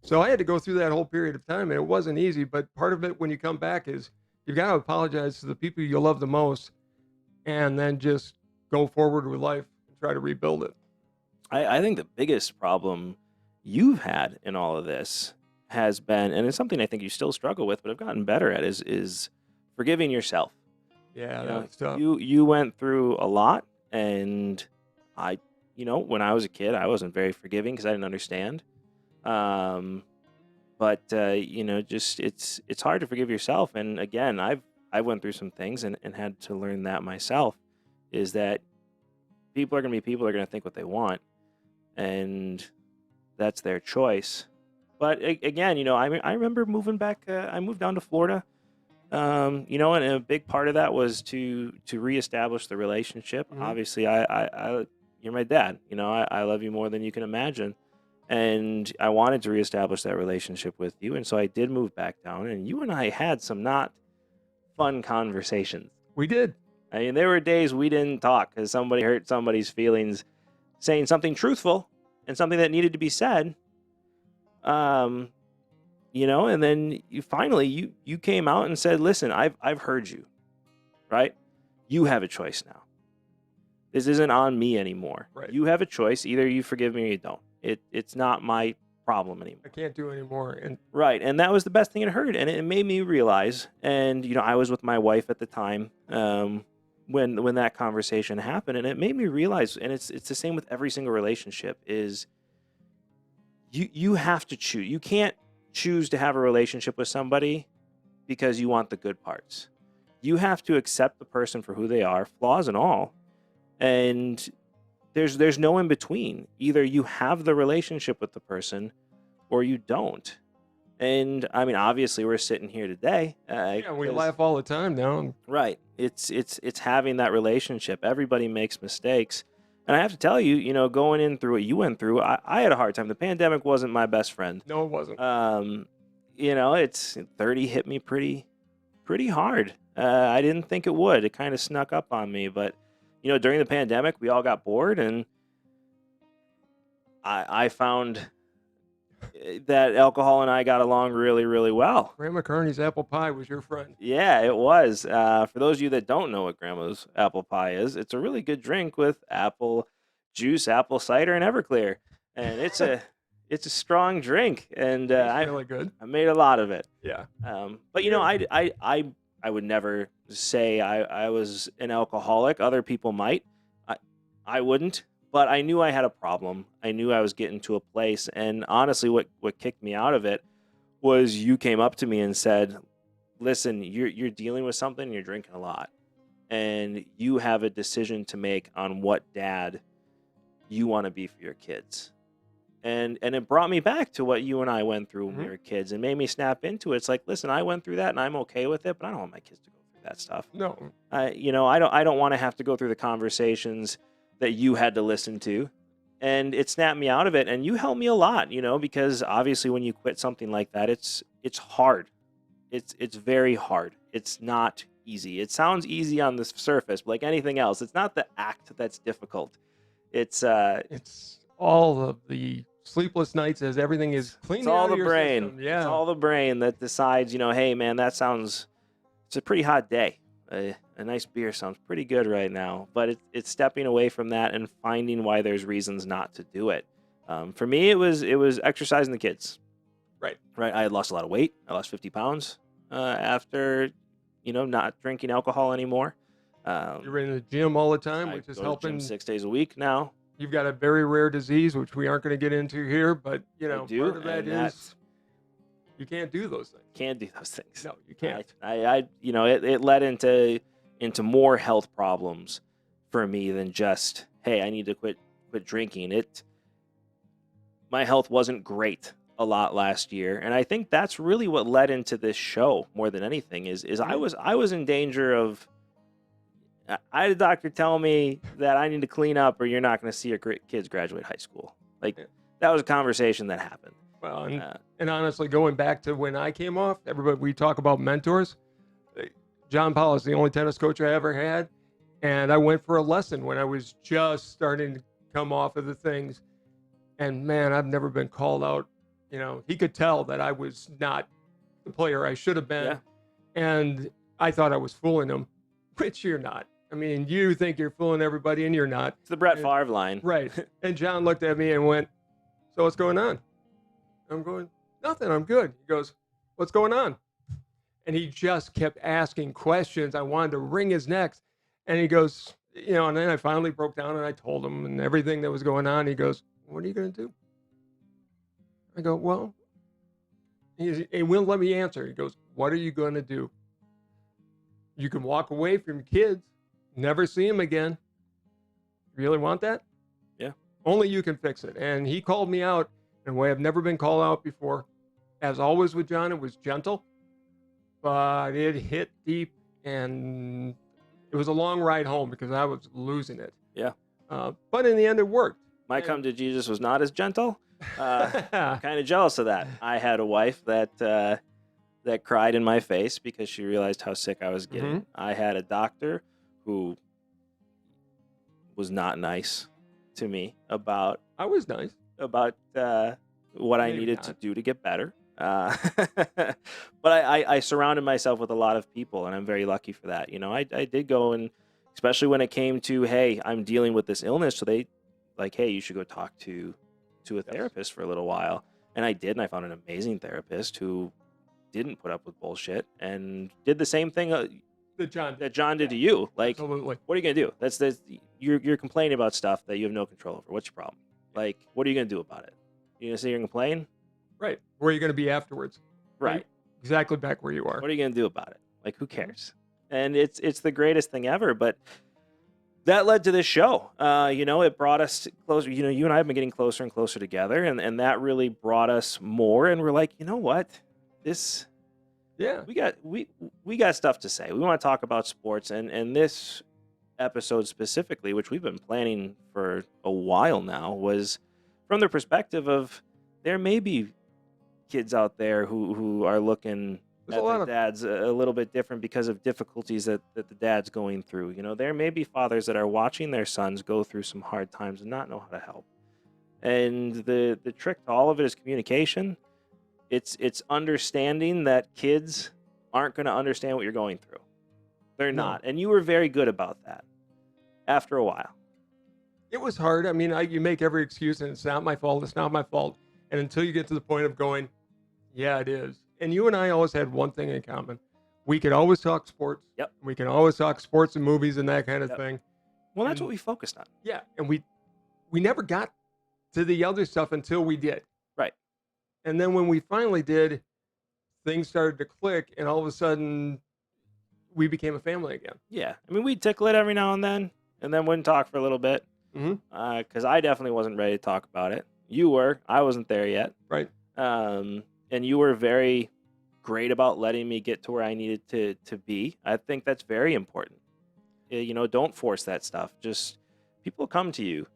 So I had to go through that whole period of time, and it wasn't easy. But part of it when you come back is you've got to apologize to the people you love the most, and then just go forward with life and try to rebuild it.
I think the biggest problem you've had in all of this has been, and it's something I think you still struggle with, but have gotten better at, is forgiving yourself.
Yeah,
You know,
that's tough.
You went through a lot, and When I was a kid, I wasn't very forgiving because I didn't understand. But it's hard to forgive yourself. And again, I went through some things and had to learn that myself, is that people are going to be people, are going to think what they want, and that's their choice. But again, I remember moving back. I moved down to Florida. And a big part of that was to reestablish the relationship.
Mhm.
Obviously, you're my dad. I love you more than you can imagine, and I wanted to reestablish that relationship with you. And so I did move back down, and you and I had some not fun conversations.
We did.
I mean, there were days we didn't talk because somebody hurt somebody's feelings, saying something truthful and something that needed to be said. And then you came out and said, "Listen, I've heard you, right? You have a choice now. This isn't on me anymore.
Right.
You have a choice. Either you forgive me or you don't. It's not my problem anymore."
I can't do anymore. And
Right. And that was the best thing it heard. And it made me realize, and I was with my wife at the time, when that conversation happened, and it made me realize, and it's the same with every single relationship, is you have to choose. You can't choose to have a relationship with somebody because you want the good parts. You have to accept the person for who they are, flaws and all. And there's no in between. Either you have the relationship with the person or you don't. And I mean, obviously we're sitting here today.
yeah, we
'cause-
laugh all the time now.
Right. It's having that relationship. Everybody makes mistakes. And I have to tell you, going in through what you went through, I had a hard time. The pandemic wasn't my best friend.
No, it wasn't.
It's 30 hit me pretty hard. I didn't think it would. It kind of snuck up on me, but during the pandemic, we all got bored, and I found that alcohol and I got along really, really well.
Grandma Kearney's apple pie was your friend.
Yeah, it was. For those of you that don't know what Grandma's apple pie is, it's a really good drink with apple juice, apple cider, and Everclear, and it's a strong drink. And
It's really good.
I made a lot of it.
Yeah.
But I would never say I was an alcoholic. Other people might. I wouldn't. But I knew I had a problem. I knew I was getting to a place. And honestly, what kicked me out of it was you came up to me and said, "Listen, you're dealing with something. And you're drinking a lot, and you have a decision to make on what dad you want to be for your kids." And it brought me back to what you and I went through when we were kids, and made me snap into it. It's like, listen, I went through that, and I'm okay with it, but I don't want my kids to go through that stuff.
No.
I don't want to have to go through the conversations that you had to listen to. And it snapped me out of it. And you helped me a lot, because obviously when you quit something like that, it's hard. It's very hard. It's not easy. It sounds easy on the surface, but like anything else, it's not the act that's difficult. It's
all of the sleepless nights as everything is clean.
it's all the brain.
System. Yeah.
It's all the brain that decides, hey man, it's a pretty hot day. A nice beer sounds pretty good right now, but it's stepping away from that and finding why there's reasons not to do it. For me, it was exercising the kids.
Right.
I had lost a lot of weight. I lost 50 pounds after, not drinking alcohol anymore.
You're in the gym all the time,
I
which is
go to the gym
helping.
6 days a week now.
You've got a very rare disease, which we aren't going to get into here, but
I do,
part of that
and
is
that's-
you can't do those things.
Can't do those things.
No, you can't.
It led into more health problems for me than just, hey, I need to quit drinking. My health wasn't great a lot last year, and I think that's really what led into this show more than anything. Is I was in danger of. I had a doctor tell me that I need to clean up, or you're not going to see your kids graduate high school. Like that was a conversation that happened.
Well, and honestly, going back to when I came off, everybody, we talk about mentors. John Paul is the only tennis coach I ever had. And I went for a lesson when I was just starting to come off of the things. And man, I've never been called out. He could tell that I was not the player I should have been.
Yeah.
And I thought I was fooling him, which you're not. I mean, you think you're fooling everybody and you're not.
It's the Brett Favre line.
Right. And John looked at me and went, "So what's going on?" I'm going, "Nothing, I'm good." He goes, "What's going on?" And he just kept asking questions. I wanted to wring his neck. And he goes, And then I finally broke down and I told him and everything that was going on. He goes, "What are you going to do?" I go, "Well," he wouldn't let me answer. He goes, "What are you going to do? You can walk away from your kids, never see them again. You really want that?
Yeah.
Only you can fix it." And he called me out in a way I've never been called out before. As always with John, it was gentle, but it hit deep, and it was a long ride home because I was losing it.
Yeah.
But in the end, it worked.
My come to Jesus was not as gentle. I'm kind of jealous of that. I had a wife that cried in my face because she realized how sick I was getting. I had a doctor who was not nice to me about
I was nice.
what I
Maybe
needed
not.
to do to get better. But I surrounded myself with a lot of people, and I'm very lucky for that. I did go, and especially when it came to, hey, I'm dealing with this illness, so they like, hey, you should go talk to a therapist for a little while. And I did, and I found an amazing therapist who didn't put up with bullshit and did the same thing that John did to you. Like,
Absolutely.
what are you gonna do? You're complaining about stuff that you have no control over. What's your problem? Like, what are you gonna do about it? You gonna sit here and complain?
Right. Where are you going to be afterwards?
Right.
Exactly back where you are.
What are you gonna do about it? Like, who cares? And it's the greatest thing ever. But that led to this show. It brought us closer. You and I have been getting closer and closer together, and that really brought us more. And we're like, you know what?
Yeah.
We got stuff to say. We want to talk about sports, and this episode specifically, which we've been planning for a while now, was from the perspective of there may be kids out there who are looking
There's
at
a lot
their
of
dads a little bit different because of difficulties that the dad's going through. There may be fathers that are watching their sons go through some hard times and not know how to help. And the trick to all of it is communication. It's understanding that kids aren't going to understand what you're going through. They're
No.
not. And you were very good about that after a while.
It was hard. I mean, you make every excuse, and it's not my fault. It's not my fault. And until you get to the point of going, yeah, it is. And you and I always had one thing in common. We could always talk sports.
Yep.
We can always talk sports and movies and that kind of
Yep.
thing.
Well, that's
And-
what we focused on.
Yeah. And we never got to the other stuff until we did.
Right.
And then when we finally did, things started to click, and all of a sudden, we became a family again.
Yeah. I mean, we'd tickle it every now and then wouldn't talk for a little bit.
Mm-hmm.
Because I definitely wasn't ready to talk about it. You were. I wasn't there yet.
Right.
And you were very great about letting me get to where I needed to be. I think that's very important. Don't force that stuff. Just people come to you.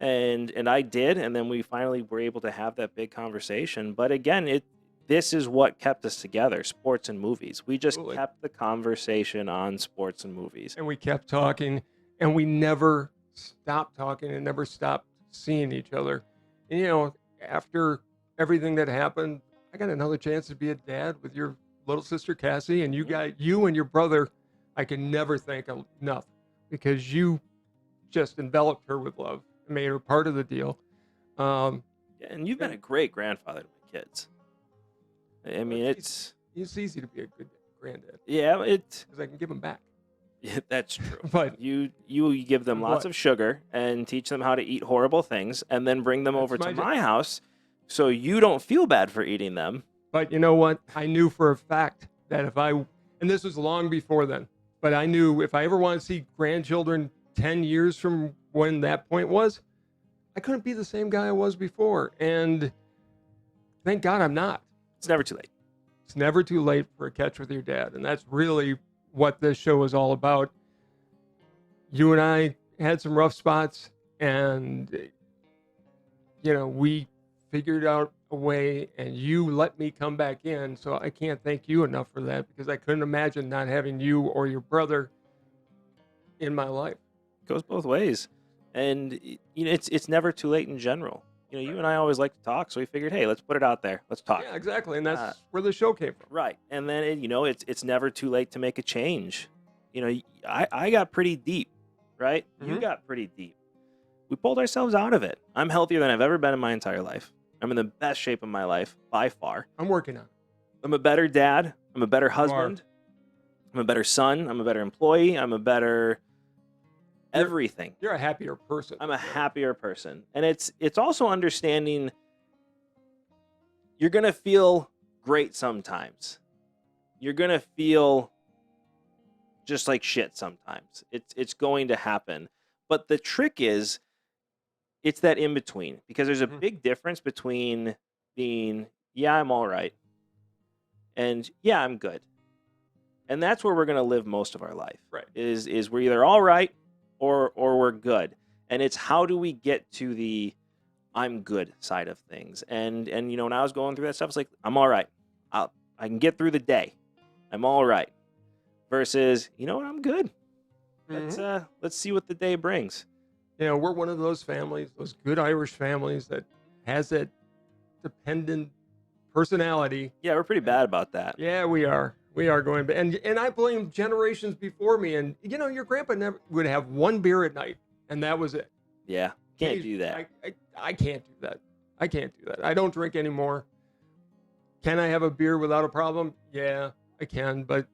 And I did, and then we finally were able to have that big conversation. But again, this is what kept us together, sports and movies. We just
Absolutely.
kept the conversation on sports and movies.
And we kept talking, and we never stopped talking and never stopped seeing each other. And, after everything that happened, I got another chance to be a dad with your little sister Cassie, and you and your brother. I can never thank enough, because you just enveloped her with love and made her part of the deal.
Yeah, and you've been a great grandfather to my kids. I mean,
It's easy to be a good granddad
yeah,
because I can give them back.
that's true.
But
You give them lots
What?
of sugar and teach them how to eat horrible things, and then bring them
That's
over
my
to
job.
my house so you don't feel bad for eating them.
But you know what? I knew for a fact that and this was long before then, but I knew if I ever wanted to see grandchildren 10 years from when that point was, I couldn't be the same guy I was before. And thank God I'm not.
It's never too late.
It's never too late for a catch with your dad. And that's really what this show is all about. You and I had some rough spots, and, we figured out a way, and you let me come back in. So I can't thank you enough for that, because I couldn't imagine not having you or your brother in my life.
Goes both ways. And it's never too late in general. You and I always like to talk, so we figured, hey, let's put it out there. Let's talk.
Yeah, exactly. And that's where the show came from.
Right. And then it's never too late to make a change. I got pretty deep, right? You
Mhm.
got pretty deep. We pulled ourselves out of it. I'm healthier than I've ever been in my entire life. I'm in the best shape of my life by far.
I'm working on it.
I'm a better dad. I'm a better husband. I'm a better son. I'm a better employee. I'm a better everything.
You're a happier person.
I'm a happier person. And it's also understanding you're going to feel great sometimes. You're going to feel just like shit sometimes. It's going to happen. But the trick is it's that in between, because there's a big difference between being, yeah, I'm all right, and yeah, I'm good. And that's where we're going to live most of our life.
Right.
Is we're either all right or we're good. And it's how do we get to the I'm good side of things. And you know, when I was going through that stuff, it's like, I'm all right. I can get through the day. I'm all right. Versus, you know what, I'm good. Let's see what the day brings.
You know, we're one of those families, those good Irish families that has that dependent personality.
Yeah, we're pretty bad about that.
Yeah, we are. We are going, and I blame generations before me. And you know, your grandpa never would have one beer at night, and that was it.
Yeah, can't do that.
I can't do that. I can't do that. I don't drink anymore. Can I have a beer without a problem? Yeah, I can, but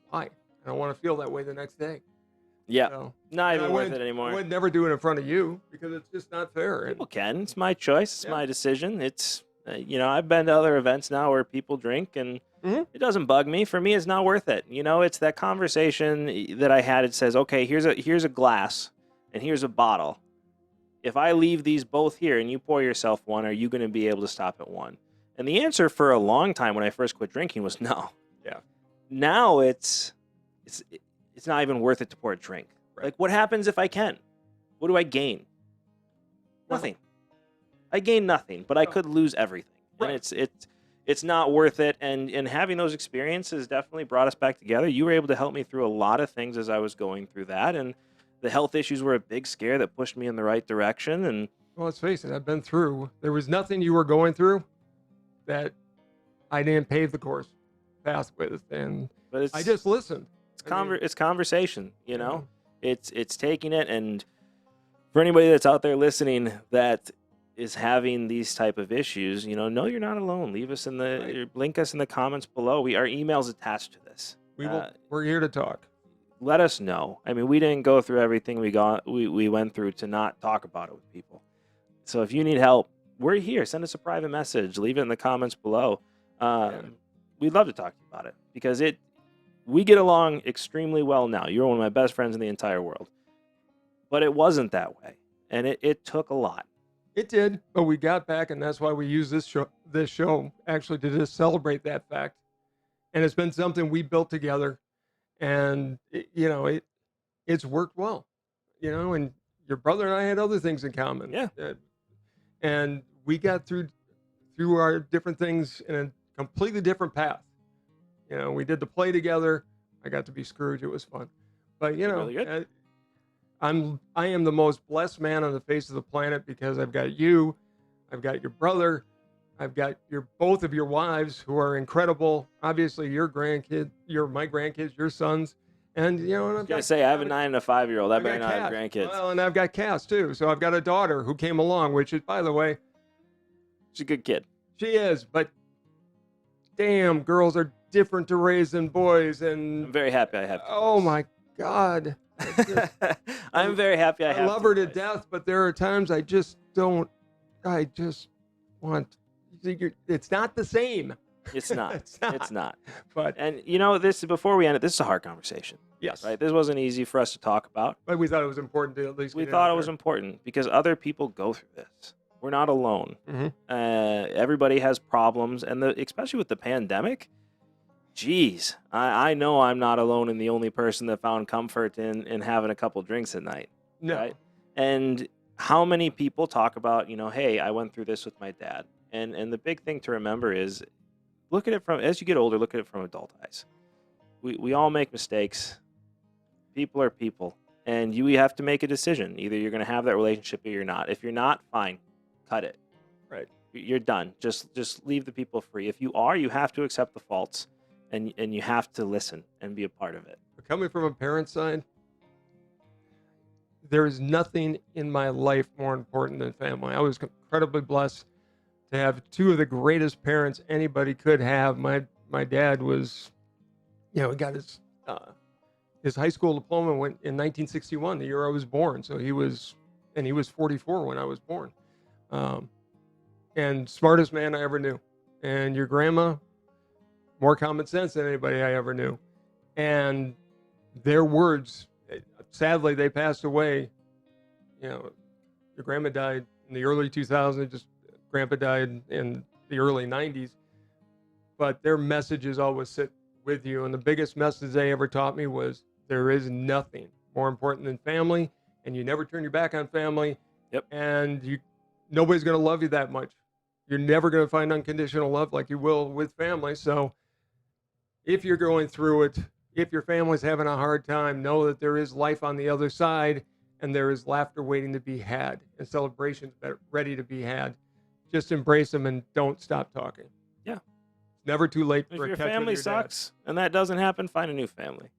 why? I don't want to feel that way the next day.
Yeah,
So,
not even worth it anymore.
I would never do it in front of you because it's just not fair.
People can. It's my choice. It's
Yeah.
my decision. It's you know, I've been to other events now where people drink, and it doesn't bug me. For me, it's not worth it. You know, it's that conversation that I had. It says, okay, here's a glass and here's a bottle. If I leave these both here and you pour yourself one, are you going to be able to stop at one? And the answer for a long time when I first quit drinking was no.
Yeah.
Now it's not even worth it to pour a drink.
Right.
Like, what happens if I can? What do I gain? Nothing. I gain nothing, but I could lose everything.
Right.
And it's not worth it. And having those experiences definitely brought us back together. You were able to help me through a lot of things as I was going through that. And the health issues were a big scare that pushed me in the right direction. And
Well, let's face it, I've been through. There was nothing you were going through that I didn't pave the path with, and
but
I just listened.
it's conversation, you know. It's taking it, and for anybody that's out there listening that is having these type of issues, you know you're not alone. Leave us in the link us in the comments below. Our email's attached to this.
We're here to talk.
Let us know. I mean, we didn't go through everything we went through to not talk about it with people. So if you need help, we're here. Send us a private message. Leave it in the comments below. We'd love to talk to you about it because we get along extremely well now. You're one of my best friends in the entire world. But it wasn't that way, and it took a lot.
It did, but we got back, and that's why we use this show actually to just celebrate that fact. And it's been something we built together, and it's worked well. You know, and your brother and I had other things in common.
Yeah.
And we got through our different things in a completely different path. You know, we did the play together. I got to be Scrooge. It was fun. But you know,
Really good.
I am the most blessed man on the face of the planet because I've got you, I've got your brother, I've got both of your wives who are incredible. Obviously, your grandkid, my grandkids, your sons, and you know. And I've got,
I have a 9 and a 5-year-old. I better
got
not have
Cass.
grandkids.
Well, and I've got Cass too. So I've got a daughter who came along, which is, by the way,
She's a good kid.
she is. But damn, girls are different to raise than boys, and
I'm very happy I have.
oh my God.
I'm very happy I have.
I love her to
boys.
death, but there are times I just don't. I just want. It's not the same.
It's not. It's not.
But
And you know, before we end it, this is a hard conversation.
yes,
Right? This wasn't easy for us to talk about.
but we thought it was important to at least.
We
get
thought
out
it was
there.
important because other people go through this. We're not alone.
Mhm.
Everybody has problems, and especially with the pandemic. Geez, I know I'm not alone and the only person that found comfort in having a couple drinks at night.
No,
Right? And how many people talk about, hey, I went through this with my dad. And the big thing to remember is look at it as you get older, look at it from adult eyes. We all make mistakes. People are people. And you have to make a decision. Either you're going to have that relationship or you're not. If you're not, fine. Cut it.
right.
You're done. Just leave the people free. If you are, you have to accept the faults and you have to listen and be a part of it.
But coming from a parent's side, there is nothing in my life more important than family. I was incredibly blessed to have two of the greatest parents anybody could have. My dad was, he got his high school diploma went in 1961, the year I was born. So he was 44 when I was born. And smartest man I ever knew. And your grandma, more common sense than anybody I ever knew. And their words, sadly, they passed away. You know, your grandma died in the early 2000s. Grandpa died in the early 90s. But their messages always sit with you. And the biggest message they ever taught me was there is nothing more important than family, and you never turn your back on family.
Yep.
And nobody's going to love you that much. You're never going to find unconditional love like you will with family. So if you're going through it, if your family's having a hard time, know that there is life on the other side, and there is laughter waiting to be had and celebrations ready to be had. Just embrace them and don't stop talking.
Yeah.
It's never too late
If
for a
your
catch with
family
your dad.
sucks and that doesn't happen, find a new family.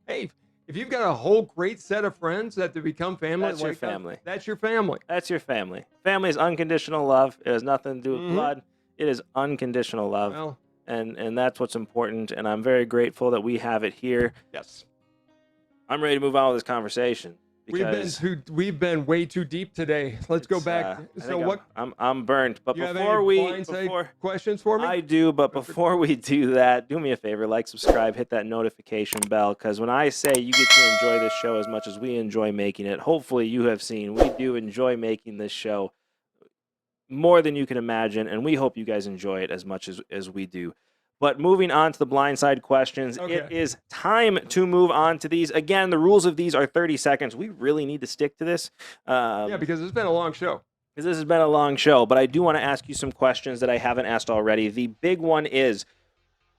Hey, if you've got a whole great set of friends that to become family,
That's your family.
That's your family.
That's your family. Family is unconditional love. It has nothing to do with
Mhm.
blood. It is unconditional love.
Well,
And that's what's important. And I'm very grateful that we have it here.
yes.
I'm ready to move on with this conversation. Because
We've been way too deep today. Let's go
it's,
back.
I
So
think
what?
I'm burnt. But
You have
before
any
we
blindside questions for me?
I do, but before we do that, do me a favor, like, subscribe, hit that notification bell, because when I say you get to enjoy this show as much as we enjoy making it, hopefully you have seen we do enjoy making this show more than you can imagine, and we hope you guys enjoy it as much as we do. But moving on to the blindside questions,
Okay.
It is time to move on to these. Again, the rules of these are 30 seconds. We really need to stick to this.
Yeah, because it's been a long show.
Because this has been a long show, but I do want to ask you some questions that I haven't asked already. The big one is,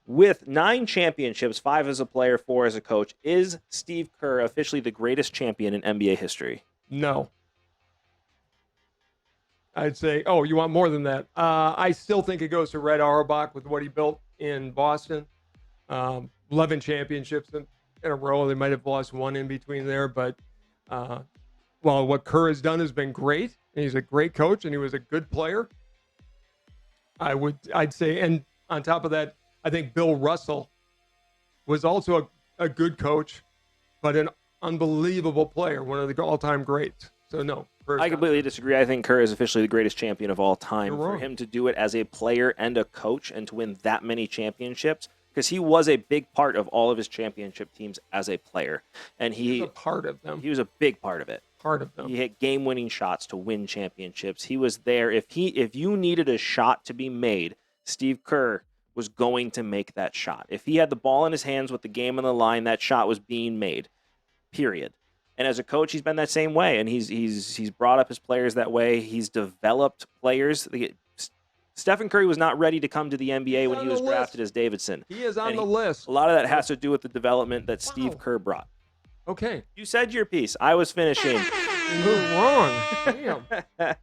with 9 championships, 5 as a player, 4 as a coach, is Steve Kerr officially the greatest champion in NBA history?
No. I'd say, oh, you want more than that? I still think it goes to Red Auerbach with what he built in Boston. 11 championships in a row. They might have lost one in between there, but while what Kerr has done has been great, and he's a great coach, and he was a good player, I'd say, and on top of that, I think Bill Russell was also a good coach, but an unbelievable player, one of the all-time greats. So no.
I completely disagree. I think Kerr is officially the greatest champion of all time.
You're
For
wrong.
him to do it as a player and a coach and to win that many championships, because he was a big part of all of his championship teams as a player. And
He's a part of them.
he was a big part of it.
Part of them.
He hit game-winning shots to win championships. He was there. If you needed a shot to be made, Steve Kerr was going to make that shot. If he had the ball in his hands with the game on the line, that shot was being made. Period. And as a coach, he's been that same way, and he's brought up his players that way. He's developed players. Stephen Curry was not ready to come to the NBA when he was drafted as Davidson.
He is on
And
the list.
A lot of that has to do with the development that Steve Kerr brought.
Okay.
You said your piece. I was finishing.
You're wrong. Damn.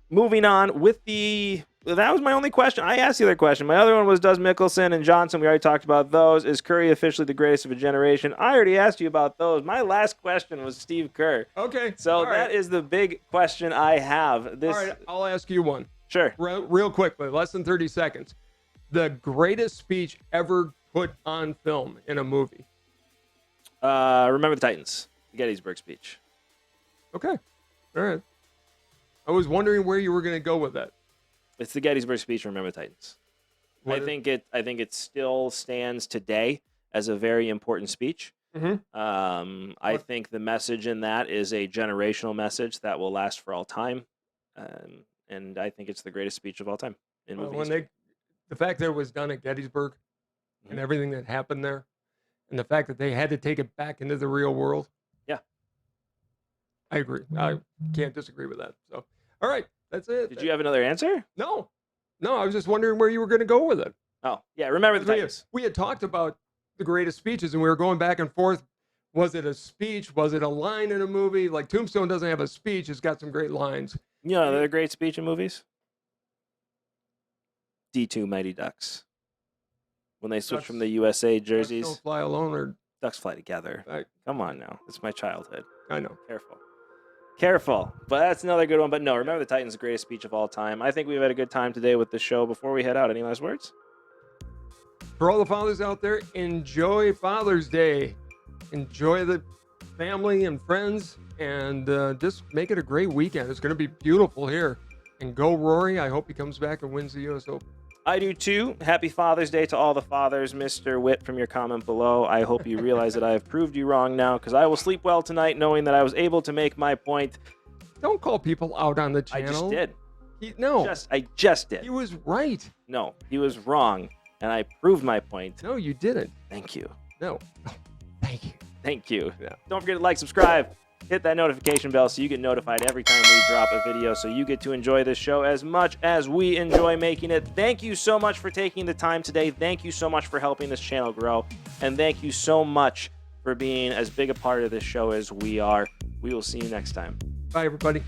Moving on with that was my only question. I asked the other question. My other one was, does Mickelson and Johnson, we already talked about those. Is Curry officially the greatest of a generation? I already asked you about those. My last question was Steve Kerr.
Okay.
So
All right.
that is the big question I have.
All right. I'll ask you one.
Sure.
Real quickly, less than 30 seconds. The greatest speech ever put on film in a movie.
Remember the Titans. The Gettysburg speech.
Okay. All right. I was wondering where you were going to go with that.
It's the Gettysburg speech. Remember the Titans.
What
I think it still stands today as a very important speech.
Mm-hmm.
I think the message in that is a generational message that will last for all time, and I think it's the greatest speech of all time in movie history.
The fact that it was done at Gettysburg and
Mhm.
everything that happened there, and the fact that they had to take it back into the real world.
Yeah.
I agree. I can't disagree with that. So, all right, that's it.
Did you have another answer?
No, I was just wondering where you were going to go with it.
Oh, yeah. Remember the Titans.
We had talked about the greatest speeches, and we were going back and forth. Was it a speech? Was it a line in a movie? Like Tombstone doesn't have a speech; it's got some great lines.
You know, another great speech in movies. D2 Mighty Ducks. When they switched from the USA jerseys,
Don't fly alone, or
Ducks fly together. Come on now, it's my childhood.
I know.
Careful. But that's another good one. But no, remember the Titans, the greatest speech of all time. I think we've had a good time today with the show. Before we head out, any last words?
For all the fathers out there, enjoy Father's Day. Enjoy the family and friends, and just make it a great weekend. It's going to be beautiful here. And go Rory. I hope he comes back and wins the U.S. Open.
I do too. Happy Father's Day to all the fathers. Mr. Witt, from your comment below, I hope you realize that I have proved you wrong now, because I will sleep well tonight knowing that I was able to make my point.
Don't call people out on the
I
channel.
just did.
No.
I just did.
He was right.
No, he was wrong, and I proved my point.
No, you didn't.
Thank you.
No. Thank you.
Thank you.
Yeah.
Don't forget to like, subscribe, hit that notification bell so you get notified every time we drop a video, so you get to enjoy this show as much as we enjoy making it. Thank you so much for taking the time today. Thank you so much for helping this channel grow. And thank you so much for being as big a part of this show as we are. We will see you next time.
Bye, everybody.